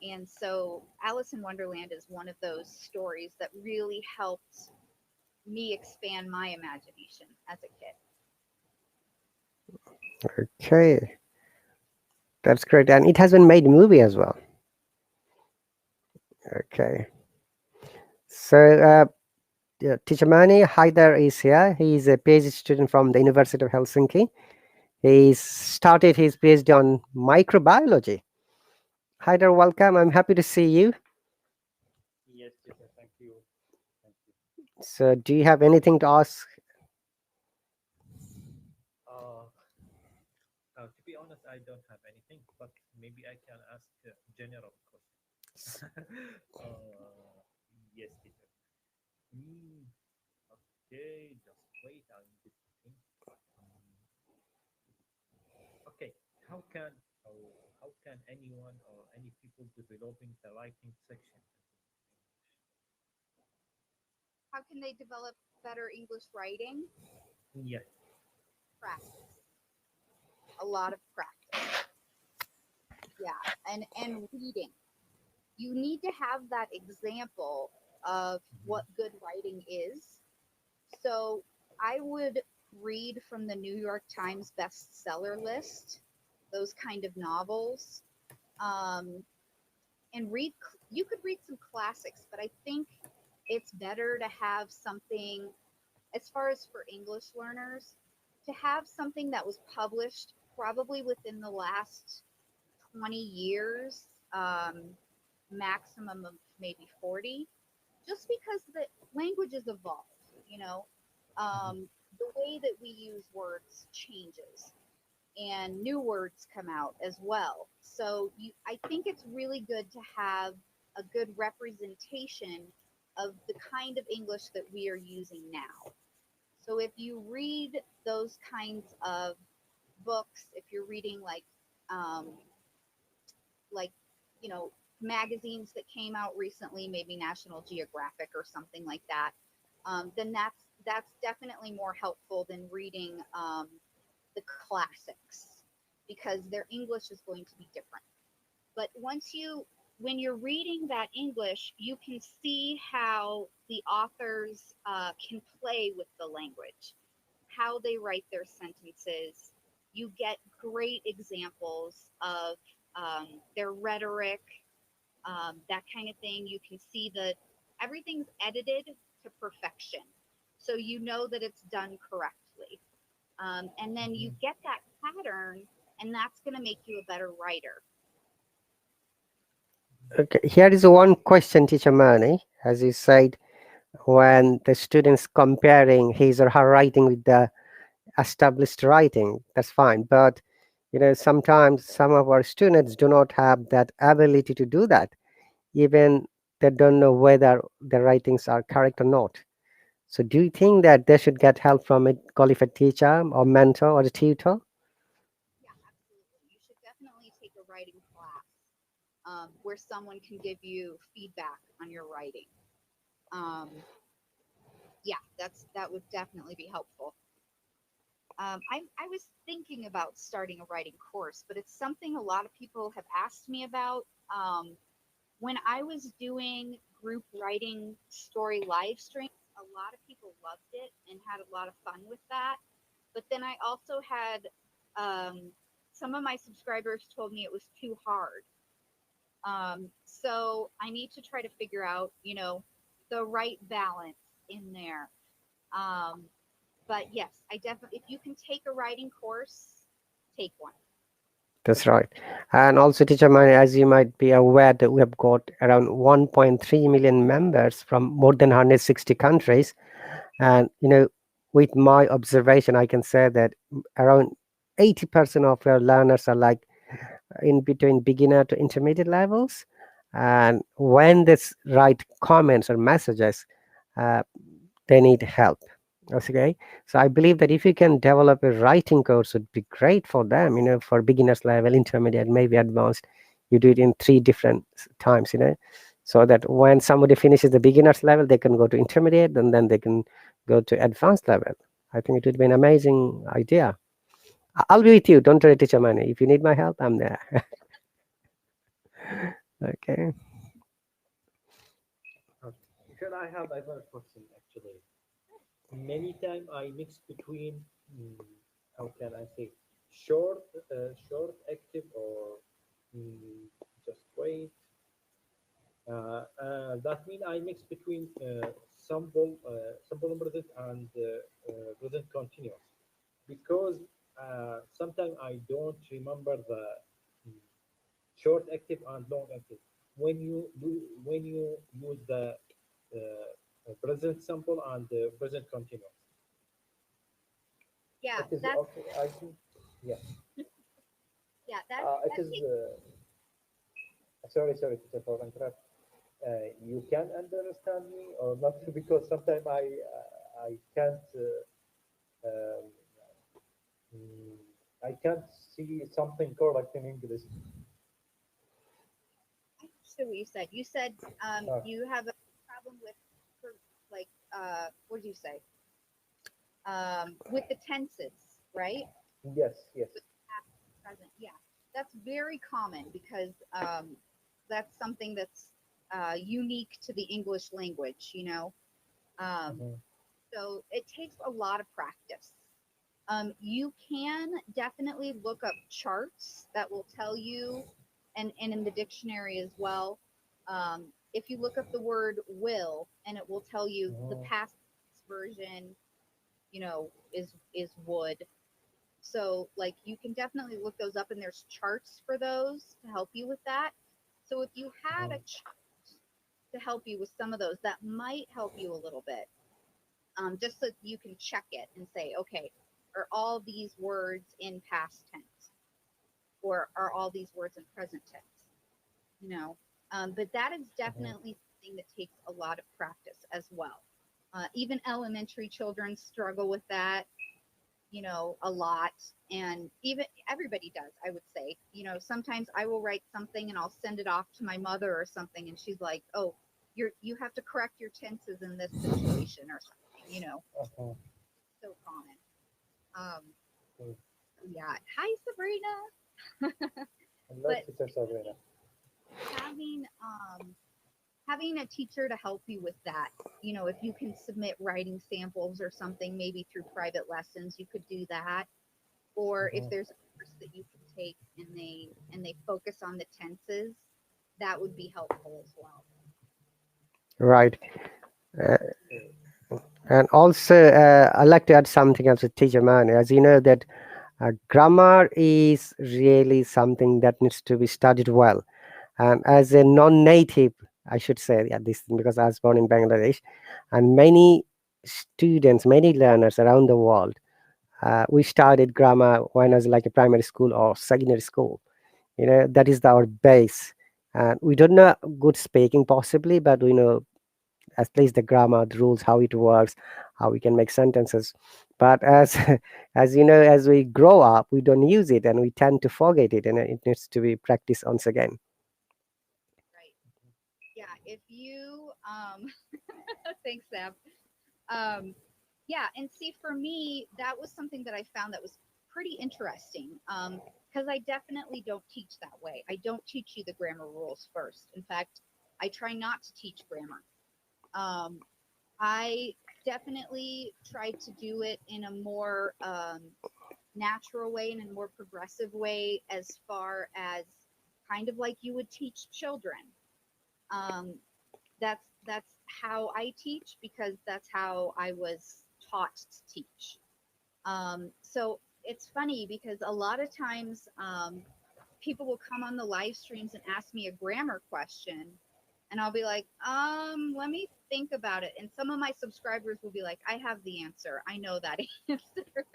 And so Alice in Wonderland is one of those stories that really helped me expand my imagination as a kid. Okay, that's great, and it has been made movie as well. Okay, so teacher Mani Haidar is here. He is a PhD student from the University of Helsinki. He started his PhD on microbiology. Haidar, welcome. I'm happy to see you. Yes, teacher. Thank you. Thank you. So, do you have anything to ask? Uh, to be honest, I don't have anything, but maybe I can ask a general question. uh, yes, teacher. Mm, okay, just wait. I'm just thinking. Um, okay, how can how can anyone or any people developing the writing section? How can they develop better English writing? Yes. practice. A lot of practice. Yeah, and reading. You need to have that example of what good writing is. So I would read from the New York Times bestseller list, those kind of novels, um, and read. You could read some classics, but I think it's better to have something, as far as for English learners, to have something that was published probably within the last 20 years, maximum of maybe 40, just because the languages evolve, you know. The way that we use words changes and new words come out as well. So I think it's really good to have a good representation of the kind of English that we are using now. So if you read those kinds of books, if you're reading um, like you know magazines that came out recently, maybe National Geographic or something like that, then that's definitely more helpful than reading the classics, because their English is going to be different. But when you're reading that English, you can see how the authors can play with the language, how they write their sentences. You get great examples of their rhetoric, that kind of thing. You can see that everything's edited to perfection. So you know that it's done correctly. And then you get that pattern, and that's going to make you a better writer. Okay, here is one question, Teacher Marnie. As you said, when the students comparing his or her writing with the established writing, that's fine. But sometimes some of our students do not have that ability to do that. Even they don't know whether the writings are correct or not. So do you think that they should get help from a qualified teacher or mentor or a tutor? Yeah, absolutely. You should definitely take a writing class, where someone can give you feedback on your writing. Um, yeah, that would definitely be helpful. I was thinking about starting a writing course, but it's something a lot of people have asked me about. When I was doing group writing story live streams, a lot of people loved it and had a lot of fun with that. But then I also had some of my subscribers told me it was too hard. So I need to try to figure out, the right balance in there. Um, but yes, I definitely, if you can take a writing course, take one. That's right. And also, Teacher Mani, as you might be aware, that we have got around 1.3 million members from more than 160 countries. And, with my observation, I can say that around 80% of our learners are like in between beginner to intermediate levels. And when they write comments or messages, uh, they need help. Okay, so I believe that if you can develop a writing course, would be great for them. For beginners level, intermediate, maybe advanced. You do it in 3 different times. So that when somebody finishes the beginners level, they can go to intermediate, and then they can go to advanced level. I think it would be an amazing idea. I'll be with you. Don't worry, Teacher Mani. If you need my help, I'm there. Okay. Should I have another question actually? Many time I mix between how can I say short active or mm, just wait. That means I mix between simple present and present continuous because sometimes I don't remember the mm, short active and long active. When you use the present simple and present continuous, Yeah, it is that's also I think yeah. yeah, It that is takes. sorry teacher for interrupt. You can understand me or not because sometimes I can't um, mm, I can't see something correct in English. I understood what you said. You said Uh, you have a problem with, like, what did you say? With the tenses, right? Yes, yes. With past, present. Yeah, that's very common because that's something that's unique to the English language, you know. Um, Mhm, so it takes a lot of practice. You can definitely look up charts that will tell you, and in the dictionary as well. If you look up the word will, and it will tell you the mhm, past version, you know, is would. So like you can definitely look those up, and there's charts for those to help you with that. So if you had mhm, a chart to help you with some of those, that might help you a little bit, just so you can check it and say, okay, are all these words in past tense, or are all these words in present tense? You know, but that is mhm, definitely something that takes a lot of practice as well. Even elementary children struggle with that, you know, a lot. And even everybody does, I would say. You know, sometimes I will write something and I'll send it off to my mother or something, and she's like, oh, you have to correct your tenses in this situation or something, you know. mhm, So common. Um, mm. yeah. Hi, Sabrina. Hello, But Teacher Sabrina. having having a teacher to help you with that, you know, if you can submit writing samples or something, maybe through private lessons, you could do that. Or if Mhm, there's a course that you can take and they focus on the tenses, that would be helpful as well. Right. Uh, okay. and also, I'd like to add something else with teacher man. As you know that grammar is really something that needs to be studied well. And as a non-native, I should say, yeah, this because I was born in Bangladesh, and many students, many learners around the world, we started grammar when I was like a primary school or secondary school. That is our base. And we don't know good speaking possibly, but we know at least the grammar, the rules, how it works, how we can make sentences. But as as you know, as we grow up, we don't use it and we tend to forget it, and it needs to be practiced once again. Right. Yeah. If you thanks, Sam. Um, yeah, and see, for me, that was something that I found that was pretty interesting. Because I definitely don't teach that way. I don't teach you the grammar rules first. In fact, I try not to teach grammar. Um, I definitely try to do it in a more natural way and in a more progressive way, as far as kind of like you would teach children. Um, that's how I teach, because that's how I was taught to teach. So it's funny because a lot of times people will come on the live streams and ask me a grammar question, and I'll be like, let me think about it. And some of my subscribers will be like, I have the answer. I know that answer.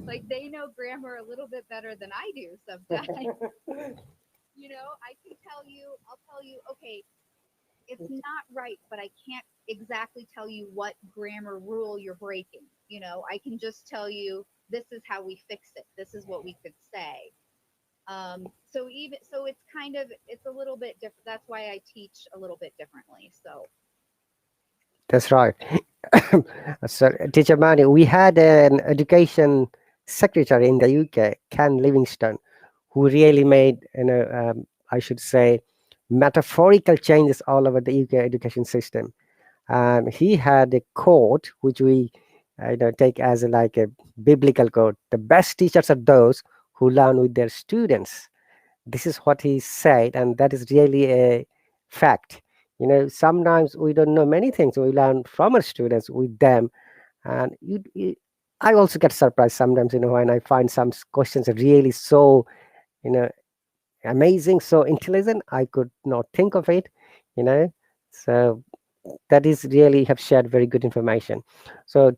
Like they know grammar a little bit better than I do sometimes. You know, I'll tell you, okay, it's not right, but I can't exactly tell you what grammar rule you're breaking. You know, I can just tell you this is how we fix it. This is what we could say. So it's kind of it's a little bit different. That's why I teach a little bit differently. So That's right. So, Teacher Mani, we had an education secretary in the UK, Ken Livingstone, who really made, I should say, metaphorical changes all over the UK education system. And he had a quote which we take as like a biblical quote: "The best teachers are those who learn with their students." This is what he said, and that is really a fact. Sometimes we don't know many things. We learn from our students with them, and I also get surprised sometimes. When I find some questions are really so you know amazing, so intelligent. I could not think of it. You know, so that is really have shared very good information. So.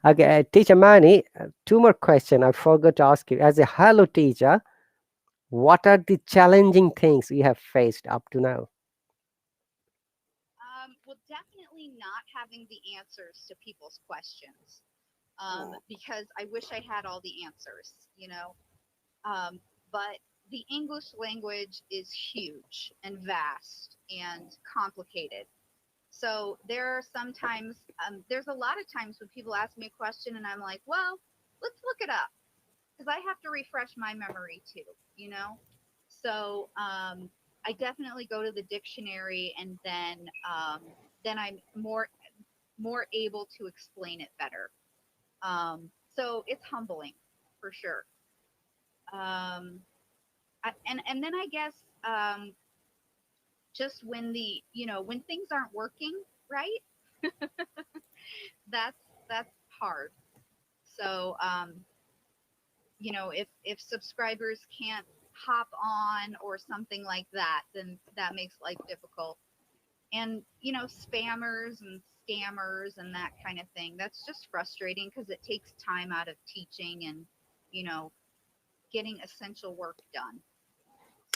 Okay, teacher Mani, two more questions I forgot to ask you. As a hello teacher, what are the challenging things you have faced up to now? well, definitely not having the answers to people's questions, because I wish I had all the answers. You know, but the English language is huge and vast and complicated. So there are sometimes, there's a lot of times when people ask me a question and I'm like, well, let's look it up because I have to refresh my memory too, you know? So I definitely go to the dictionary and then I'm more able to explain it better. So it's humbling for sure. Um, and then I guess just when when things aren't working right, that's that's hard. So if subscribers can't hop on or something like that, then that makes life difficult. And spammers and scammers and that kind of thing, that's just frustrating because it takes time out of teaching and you know getting essential work done.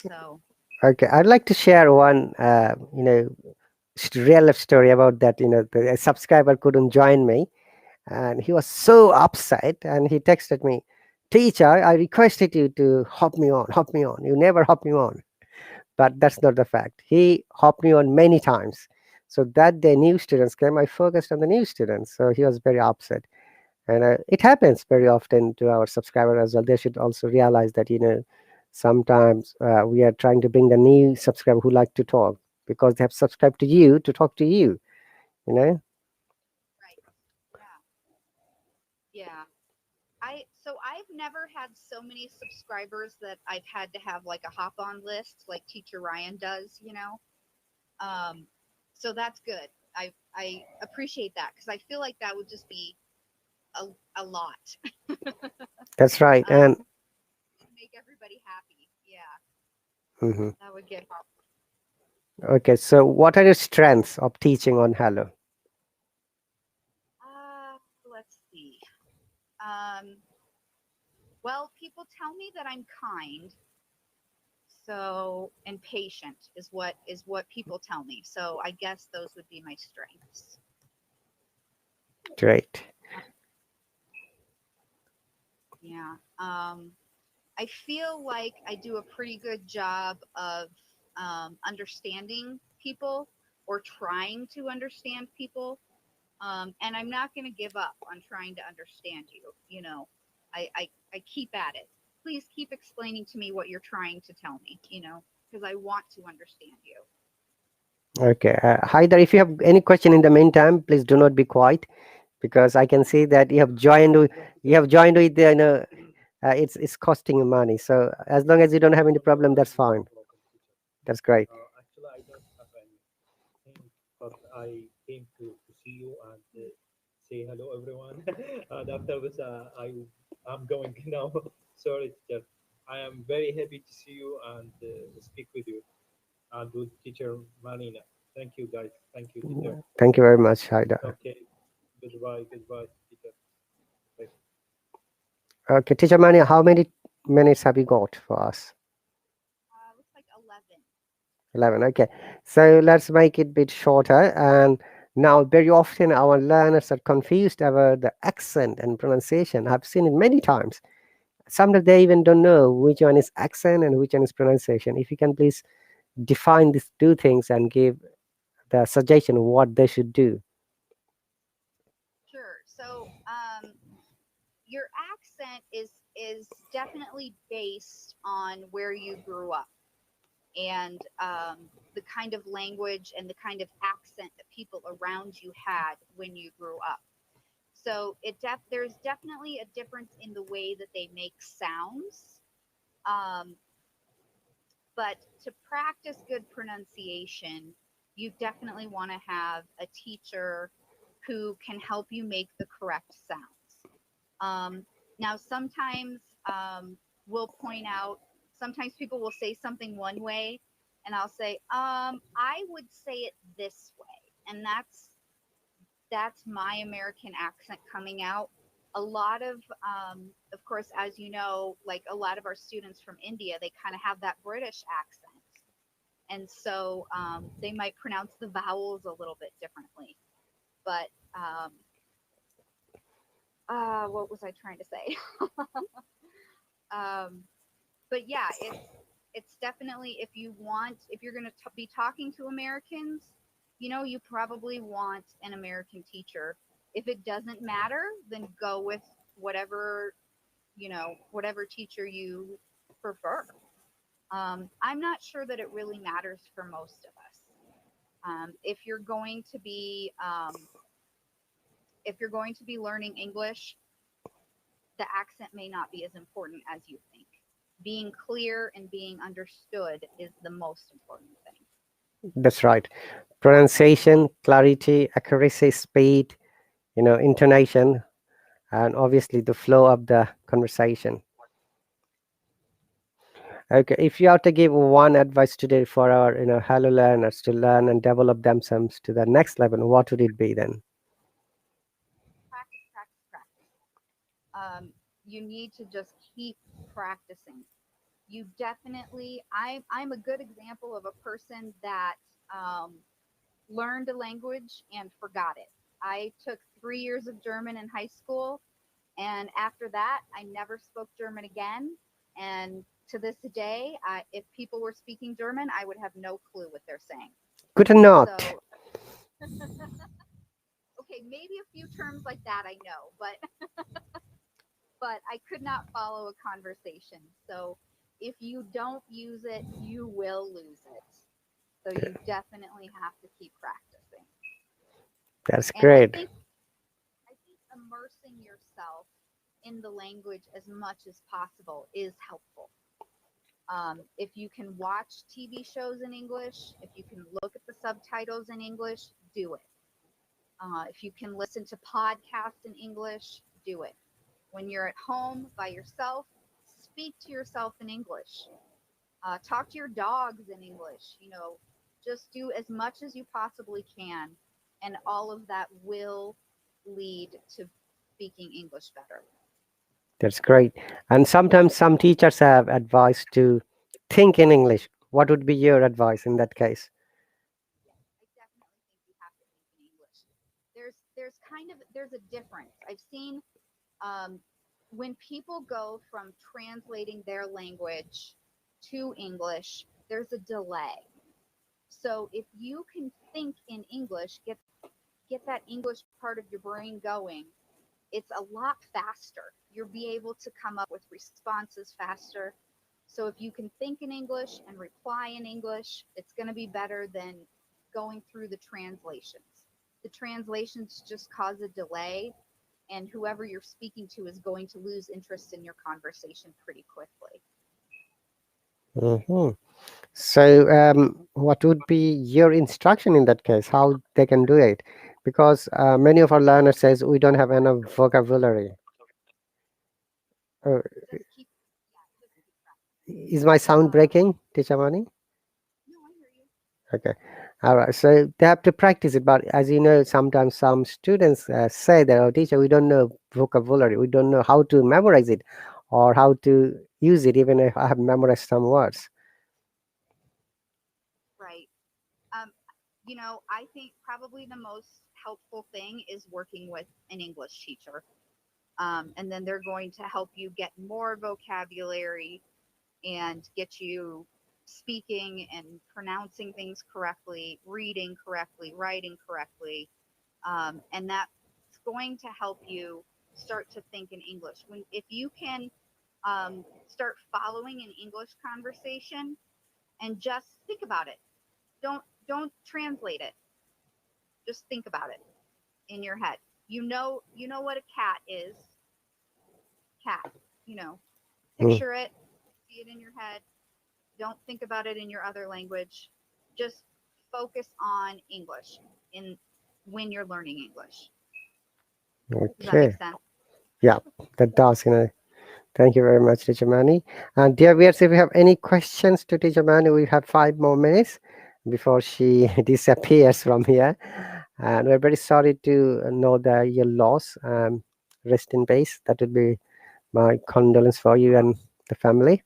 So Okay, I'd like to share one, real life story about that. The subscriber couldn't join me, and he was so upset, and he texted me, "Teacher, I requested you to hop me on, hop me on. You never hop me on." But that's not the fact. He hopped me on many times. So that day, new students came. I focused on the new students. So he was very upset. And it happens very often to our subscribers as well. They should also realize that, sometimes we are trying to bring the new subscriber who like to talk because they have subscribed to you to talk to you, you know? right, yeah, yeah. I've never had so many subscribers that I've had to have like a hop on list like Teacher Ryan does, Um, so that's good. I appreciate that because I feel like that would just be a, a lot. That's right. um, And to make everybody happy. Yeah, mhm. that would get hard. Okay, so what are your strengths of teaching on Hello? Let's see. Um, well, people tell me that I'm kind, so and patient is what people tell me. So I guess those would be my strengths. Great. Uh, yeah. I feel like I do a pretty good job of understanding people or trying to understand people. And I'm not going to give up on trying to understand you. I keep at it. Please keep explaining to me what you're trying to tell me, because I want to understand you. Okay. Haidar, if you have any question in the meantime, please do not be quiet because I can see that you have joined with the, it's costing you money. So as long as you don't have any problem, that's No fine. problem, teacher. That's great. Actually, I don't have anything, but I came to see you and say hello, everyone. And after this, I'm going now. Sorry, teacher. I am very happy to see you and speak with you and with teacher Marina. Thank you, guys. Thank you, teacher. Thank you very much, Haidar. Okay. Goodbye. Goodbye, teacher. Bye. Okay, teacher Mani, how many minutes have you got for us? Looks like 11. 11. Okay. So let's make it a bit shorter. And now, very often, our learners are confused about the accent and pronunciation. I've seen it many times. Sometimes they even don't know which one is accent and which one is pronunciation. If you can please define these two things and give the suggestion what they should do. Sure. So, your accent is definitely based on where you grew up and the kind of language and the kind of accent that people around you had when you grew up. So there's definitely a difference in the way that they make sounds. Um, but to practice good pronunciation, you definitely want to have a teacher who can help you make the correct sounds. Um, Now, sometimes we'll point out, sometimes people will say something one way, and I'll say, I would say it this way. And that's my American accent coming out. A lot of course, as you know, like a lot of our students from India, they kind of have that British accent. And so they might pronounce the vowels a little bit differently. But what was I trying to say? um, but yeah, it's definitely if you're going to be talking to Americans, you probably want an American teacher. If it doesn't matter, then go with whatever whatever teacher you prefer. I'm not sure that it really matters for most of us. If you're going to be learning English, the accent may not be as important as you think. Being clear and being understood is the most important thing. That's right. Pronunciation, clarity, accuracy, speed, intonation, and obviously the flow of the conversation. Okay, if you have to give one advice today for our Hello learners to learn and develop themselves to the next level, what would it be then? Practice, practice, practice. You need to just keep practicing. You definitely, I'm a good example of a person that learned a language and forgot it. I took 3 years of German in high school, and after that, I never spoke German again. And to this day, if people were speaking German, I would have no clue what they're saying. Good or not? So, okay, maybe a few terms like that I know, but I could not follow a conversation. So if you don't use it, you will lose it. So you definitely have to keep practicing. That's And I great. think immersing yourself in the language as much as possible is helpful. If you can watch TV shows in English, if you can look at the subtitles in English, do it. If you can listen to podcasts in English, do it. When you're at home by yourself, speak to yourself in English. Talk to your dogs in English. Just do as much as you possibly can, and all of that will lead to speaking English better. That's great. And sometimes some teachers have advice to think in English. What would be your advice in that case? Yes, I definitely think you have to think in English. There's a difference. I've seen when people go from translating their language to English, there's a delay. So if you can think in English, get that English part of your brain going, it's a lot faster. You'll be able to come up with responses faster. So if you can think in English and reply in English, it's going to be better than going through the translations. The translations just cause a delay, and whoever you're speaking to is going to lose interest in your conversation pretty quickly. Hmm. So, what would be your instruction in that case? How they can do it? Because many of our learners says we don't have enough vocabulary. Uh, Just keep practicing. is my sound breaking, Teacher Mani? No, I hear you. Okay. All right. So they have to practice it. But as you know, sometimes some students say that, oh, teacher, we don't know vocabulary. We don't know how to memorize it or how to use it, even if I have memorized some words. Right. Um, I think probably the most helpful thing is working with an English teacher. And then they're going to help you get more vocabulary and get you speaking and pronouncing things correctly, reading correctly, writing correctly. And that's going to help you start to think in English. If you can start following an English conversation and just think about it. Don't translate it. Just think about it in your head. You know what a cat is. Cat. Mm, Picture it, see it in your head. Don't think about it in your other language. Just focus on English in when you're learning English. Does that make okay. sense? Yeah, that does. Thank you very much, Teacher Mani. And dear viewers, if you have any questions to Teacher Mani, we have 5 more minutes before she disappears from here. And we're very sorry to know that your loss. Rest in peace. That would be my condolence for you and the family.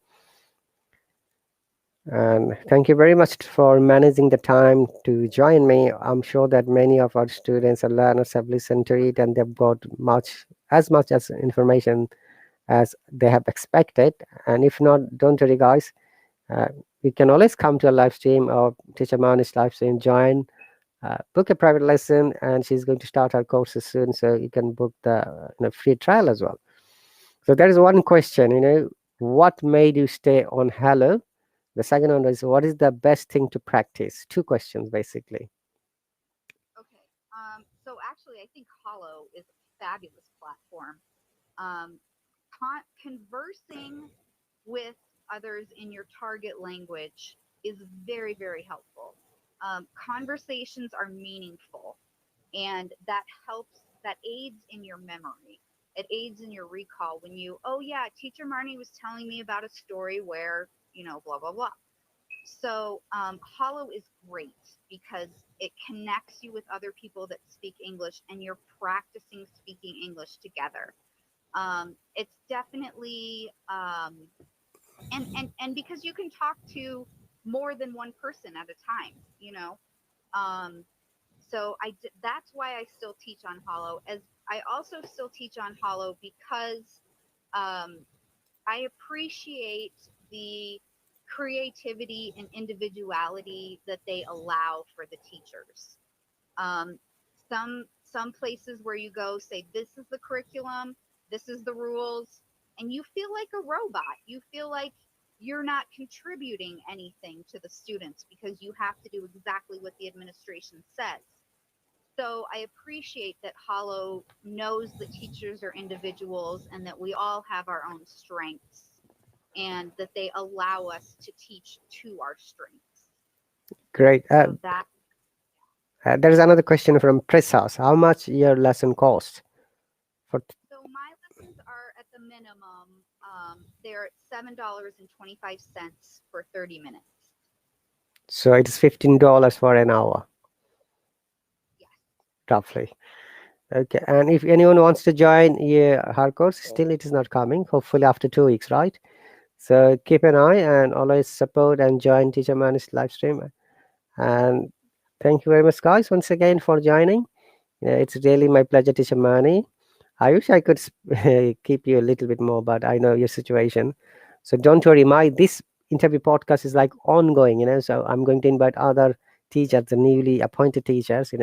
And thank you very much for managing the time to join me. I'm sure that many of our students and learners have listened to it and they've got much as information as they have expected. And if not, don't worry, guys. Uh, you can always come to a live stream or Teacher Mani's live stream, join, book a private lesson, and she's going to start her courses soon. So you can book the free trial as well. So there is one question, what made you stay on Hello? The second one is, what is the best thing to practice? Two questions basically. Okay. So actually, I think Hollow is a fabulous platform. Um, conversing with others in your target language is very, very helpful. Conversations are meaningful, and that helps, that aids in your memory. It aids in your recall when you, oh, yeah, teacher Marnie was telling me about a story where, blah, blah, blah. So Hollow is great because it connects you with other people that speak English and you're practicing speaking English together. It's definitely and because you can talk to more than one person at a time. Um, so that's why I still teach on Hollow. As I also still teach on Hollow because um, I appreciate the creativity and individuality that they allow for the teachers. Um, some places where you go say, this is the curriculum, this is the rules, and you feel like a robot. You feel like you're not contributing anything to the students because you have to do exactly what the administration says. So I appreciate that Hollow knows the teachers are individuals and that we all have our own strengths and that they allow us to teach to our strengths. Great. So that There is another question from Pressas. How much your lesson cost? For so my lessons are at the minimum. They're $7.25 for 30 minutes. so it is $15 for an hour, Yes. roughly. Okay. And if anyone wants to join her course, still it is not coming. Hopefully after 2 weeks, right? So keep an eye and always support and join Teacher Man's live stream. And thank you very much, guys, once again for joining. Yeah, it's really my pleasure, Teacher Mani. I wish I could keep you a little bit more, but I know your situation. So don't worry. My this interview podcast is like ongoing, So I'm going to invite other teachers, the newly appointed teachers.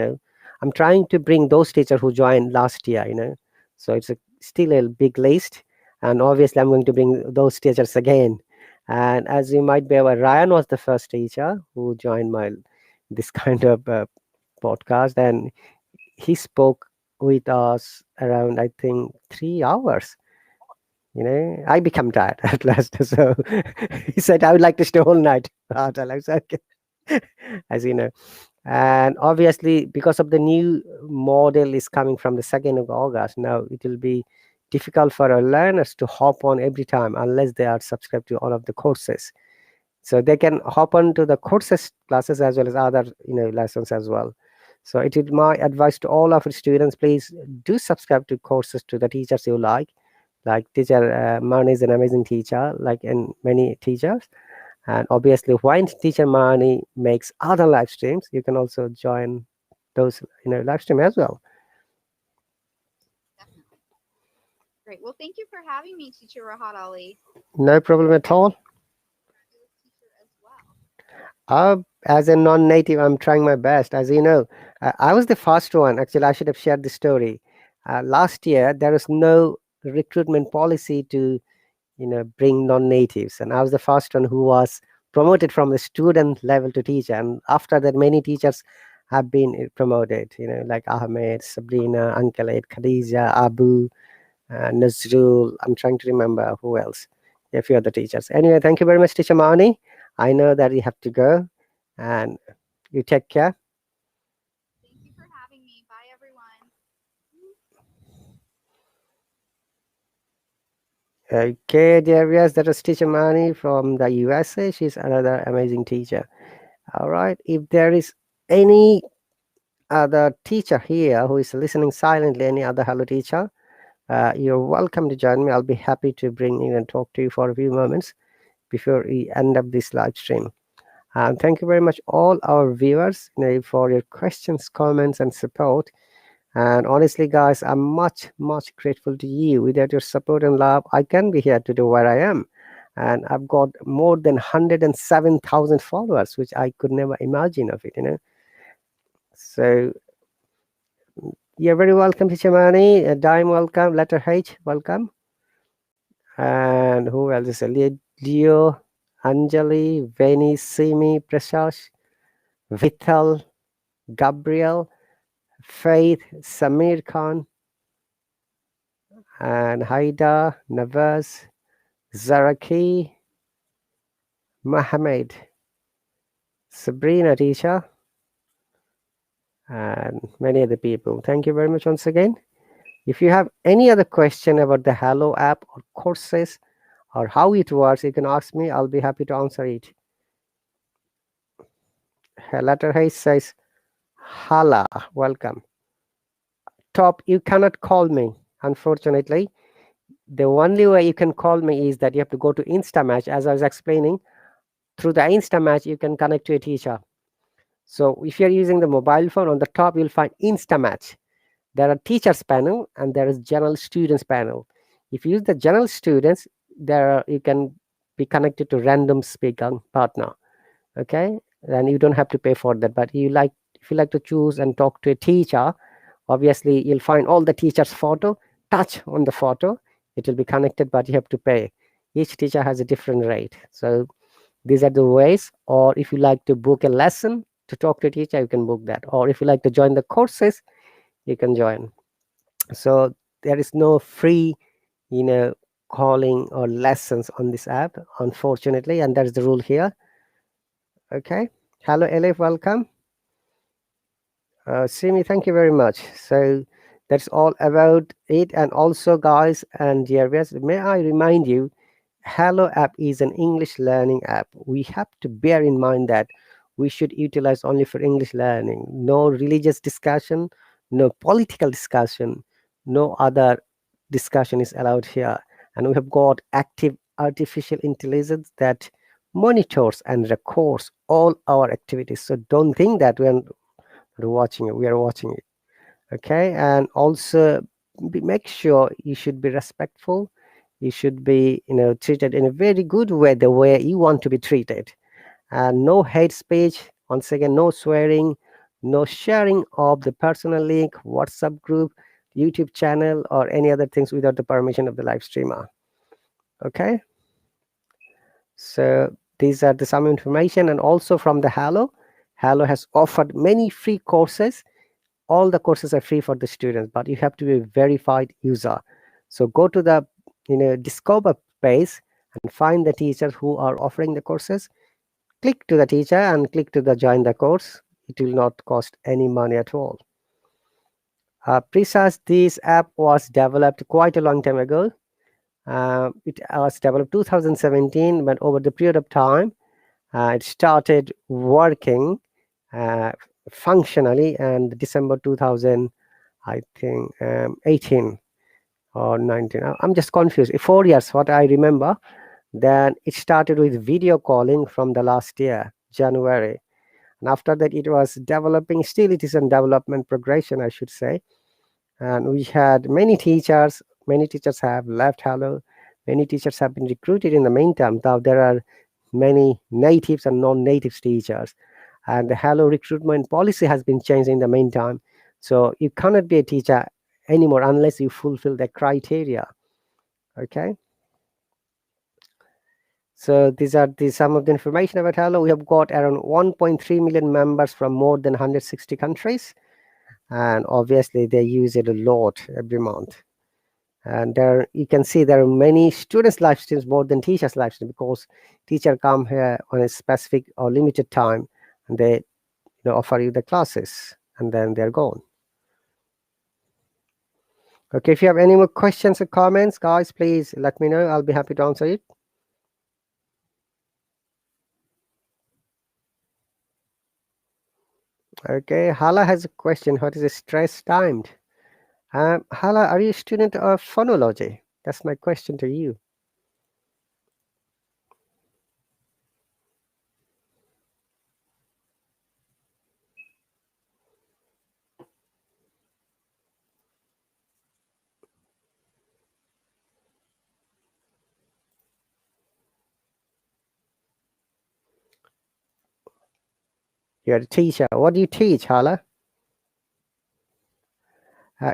I'm trying to bring those teachers who joined last year. So it's still a big list, and obviously I'm going to bring those teachers again. And as you might be aware, Ryan was the first teacher who joined my this kind of podcast, and he spoke with us around, I think, 3 hours. I become tired at last. So he said, I would like to stay all night. I was like, okay. As you know. And obviously, because of the new model is coming from the 2nd of August, now it will be difficult for our learners to hop on every time unless they are subscribed to all of the courses. So they can hop on to the courses classes as well as other lessons as well. So it is my advice to all of our students, please do subscribe to courses to the teachers you like teacher Marnie is an amazing teacher, like in many teachers. And obviously when teacher Marnie makes other live streams, you can also join those live stream as well. Definitely. Great. Well, thank you for having me, Teacher Rahat Ali. No problem at all. Fabulous teacher as well. As a non-native, I'm trying my best. As you know, I was the first one. Actually, I should have shared the story. Last year, there was no recruitment policy to, bring non-natives, and I was the first one who was promoted from the student level to teacher. And after that, many teachers have been promoted. Like Ahmed, Sabrina, Uncle Ed, Khadija, Abu, Nazrul. I'm trying to remember who else. A few other teachers. Anyway, thank you very much, Teacher Mani. I know that you have to go, and you take care. Thank you for having me. Bye, everyone. Okay, dear viewers, that was Teacher Mani from the USA. She's another amazing teacher. All right. If there is any other teacher here who is listening silently, any other Hello teacher, you're welcome to join me. I'll be happy to bring you and talk to you for a few moments before we end up this live stream. Thank you very much, all our viewers, for your questions, comments, and support. And honestly, guys, I'm much, much grateful to you. Without your support and love, I can be here to do where I am. And I've got more than 107,000 followers, which I could never imagine of it. So you're very welcome, Teacher Mani. Dime, welcome. Letter H, welcome. And who else is Leo, Anjali, Veni, Simi, Prashash, Vithal, Gabriel, Faith, Samir Khan, and Haida, Nawaz, Zaraki, Mohammed, Sabrina, Tisha, and many other people. Thank you very much once again. If you have any other question about the Hallo app or courses or how it works, you can ask me. I'll be happy to answer it. Letterhead says, Hala, welcome. Top, you cannot call me, unfortunately. The only way you can call me is that you have to go to Instamatch. As I was explaining, through the Instamatch, you can connect to a teacher. So if you're using the mobile phone, on the top, you'll find Instamatch. There are teachers panel and there is general students panel. If you use the general students, you can be connected to random speaker partner. Okay, then you don't have to pay for that. But if you like to choose and talk to a teacher, obviously you'll find all the teachers' photo. Touch on the photo, it will be connected, but you have to pay. Each teacher has a different rate. So these are the ways. Or if you like to book a lesson to talk to a teacher, you can book that. Or if you like to join the courses, you can join. So there is no free, calling or lessons on this app, unfortunately, and that's the rule here. Okay. Hello, Elif, welcome. Simi, thank you very much. So that's all about it. And also, guys and dear viewers, may I remind you, Hello app is an English learning app. We have to bear in mind that we should utilize only for English learning. No religious discussion, no political discussion, no other discussion is allowed here. And we have got active artificial intelligence that monitors and records all our activities. So don't think that we're watching it. We are watching it. Okay. And also make sure you should be respectful. You should be, treated in a very good way, the way you want to be treated. And no hate speech. Once again, no swearing, no sharing of the personal link, WhatsApp group, YouTube channel, or any other things without the permission of the live streamer. Okay. So these are the some information. And also from the Hallo has offered many free courses. All the courses are free for the students, but you have to be a verified user. So go to the Discover page and find the teachers who are offering the courses. Click to the teacher and click to the join the course. It will not cost any money at all. Precise, this app was developed quite a long time ago. It was developed 2017, but over the period of time, it started working functionally, and December 2000, I think 18 or 19. I'm just confused. 4 years, what I remember. Then it started with video calling from the last year, January. And after that, it was developing. Still, it is in development progression, I should say. And we had many teachers. Many teachers have left Hello. Many teachers have been recruited in the meantime. Now there are many natives and non-native teachers. And the Hello recruitment policy has been changed in the meantime. So you cannot be a teacher anymore unless you fulfill the criteria. Okay. So these are some of the information about Hello. We have got around 1.3 million members from more than 160 countries. And obviously they use it a lot every month. And there you can see there are many students live streams more than teachers live stream, because teacher come here on a specific or limited time and they offer you the classes and then they're gone. Okay, if you have any more questions or comments, guys, please let me know. I'll be happy to answer it. Okay, Hala has a question. What is stress timed? Hala, are you a student of phonology? That's my question to you. You're a teacher. What do you teach, Hala?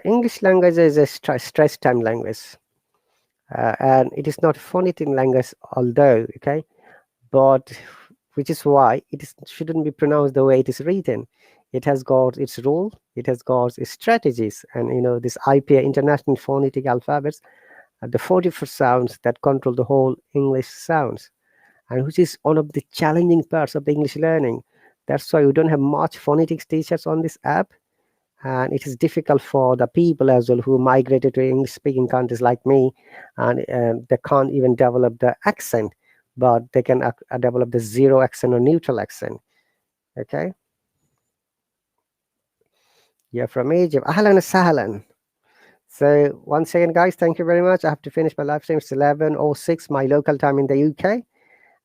English language is a stress time language. and it is not phonetic language, although, okay, but which is why shouldn't be pronounced the way it is written. It has got its rule, it has got its strategies, and this IPA, International Phonetic Alphabets, are the 44 sounds that control the whole English sounds, and which is one of the challenging parts of the English learning. That's why we don't have much phonetics teachers on this app, and it is difficult for the people as well who migrated to English speaking countries like me, and they can't even develop the accent, but they can develop the zero accent or neutral accent. Okay, you're from Egypt. Ahlan sahlan. So once again, guys, thank you very much. I have to finish my live stream. It's 11:06 my local time in the UK.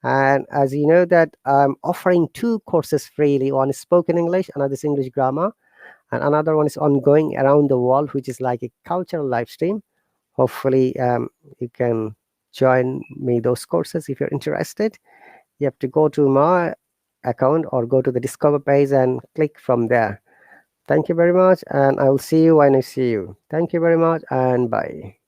And as you know that I'm offering two courses freely. One is spoken English, another is English grammar, and another one is ongoing around the world, which is like a cultural live stream. Hopefully, you can join me those courses if you're interested. You have to go to my account or go to the Discover page and click from there. Thank you very much, and I will see you when I see you. Thank you very much, and bye.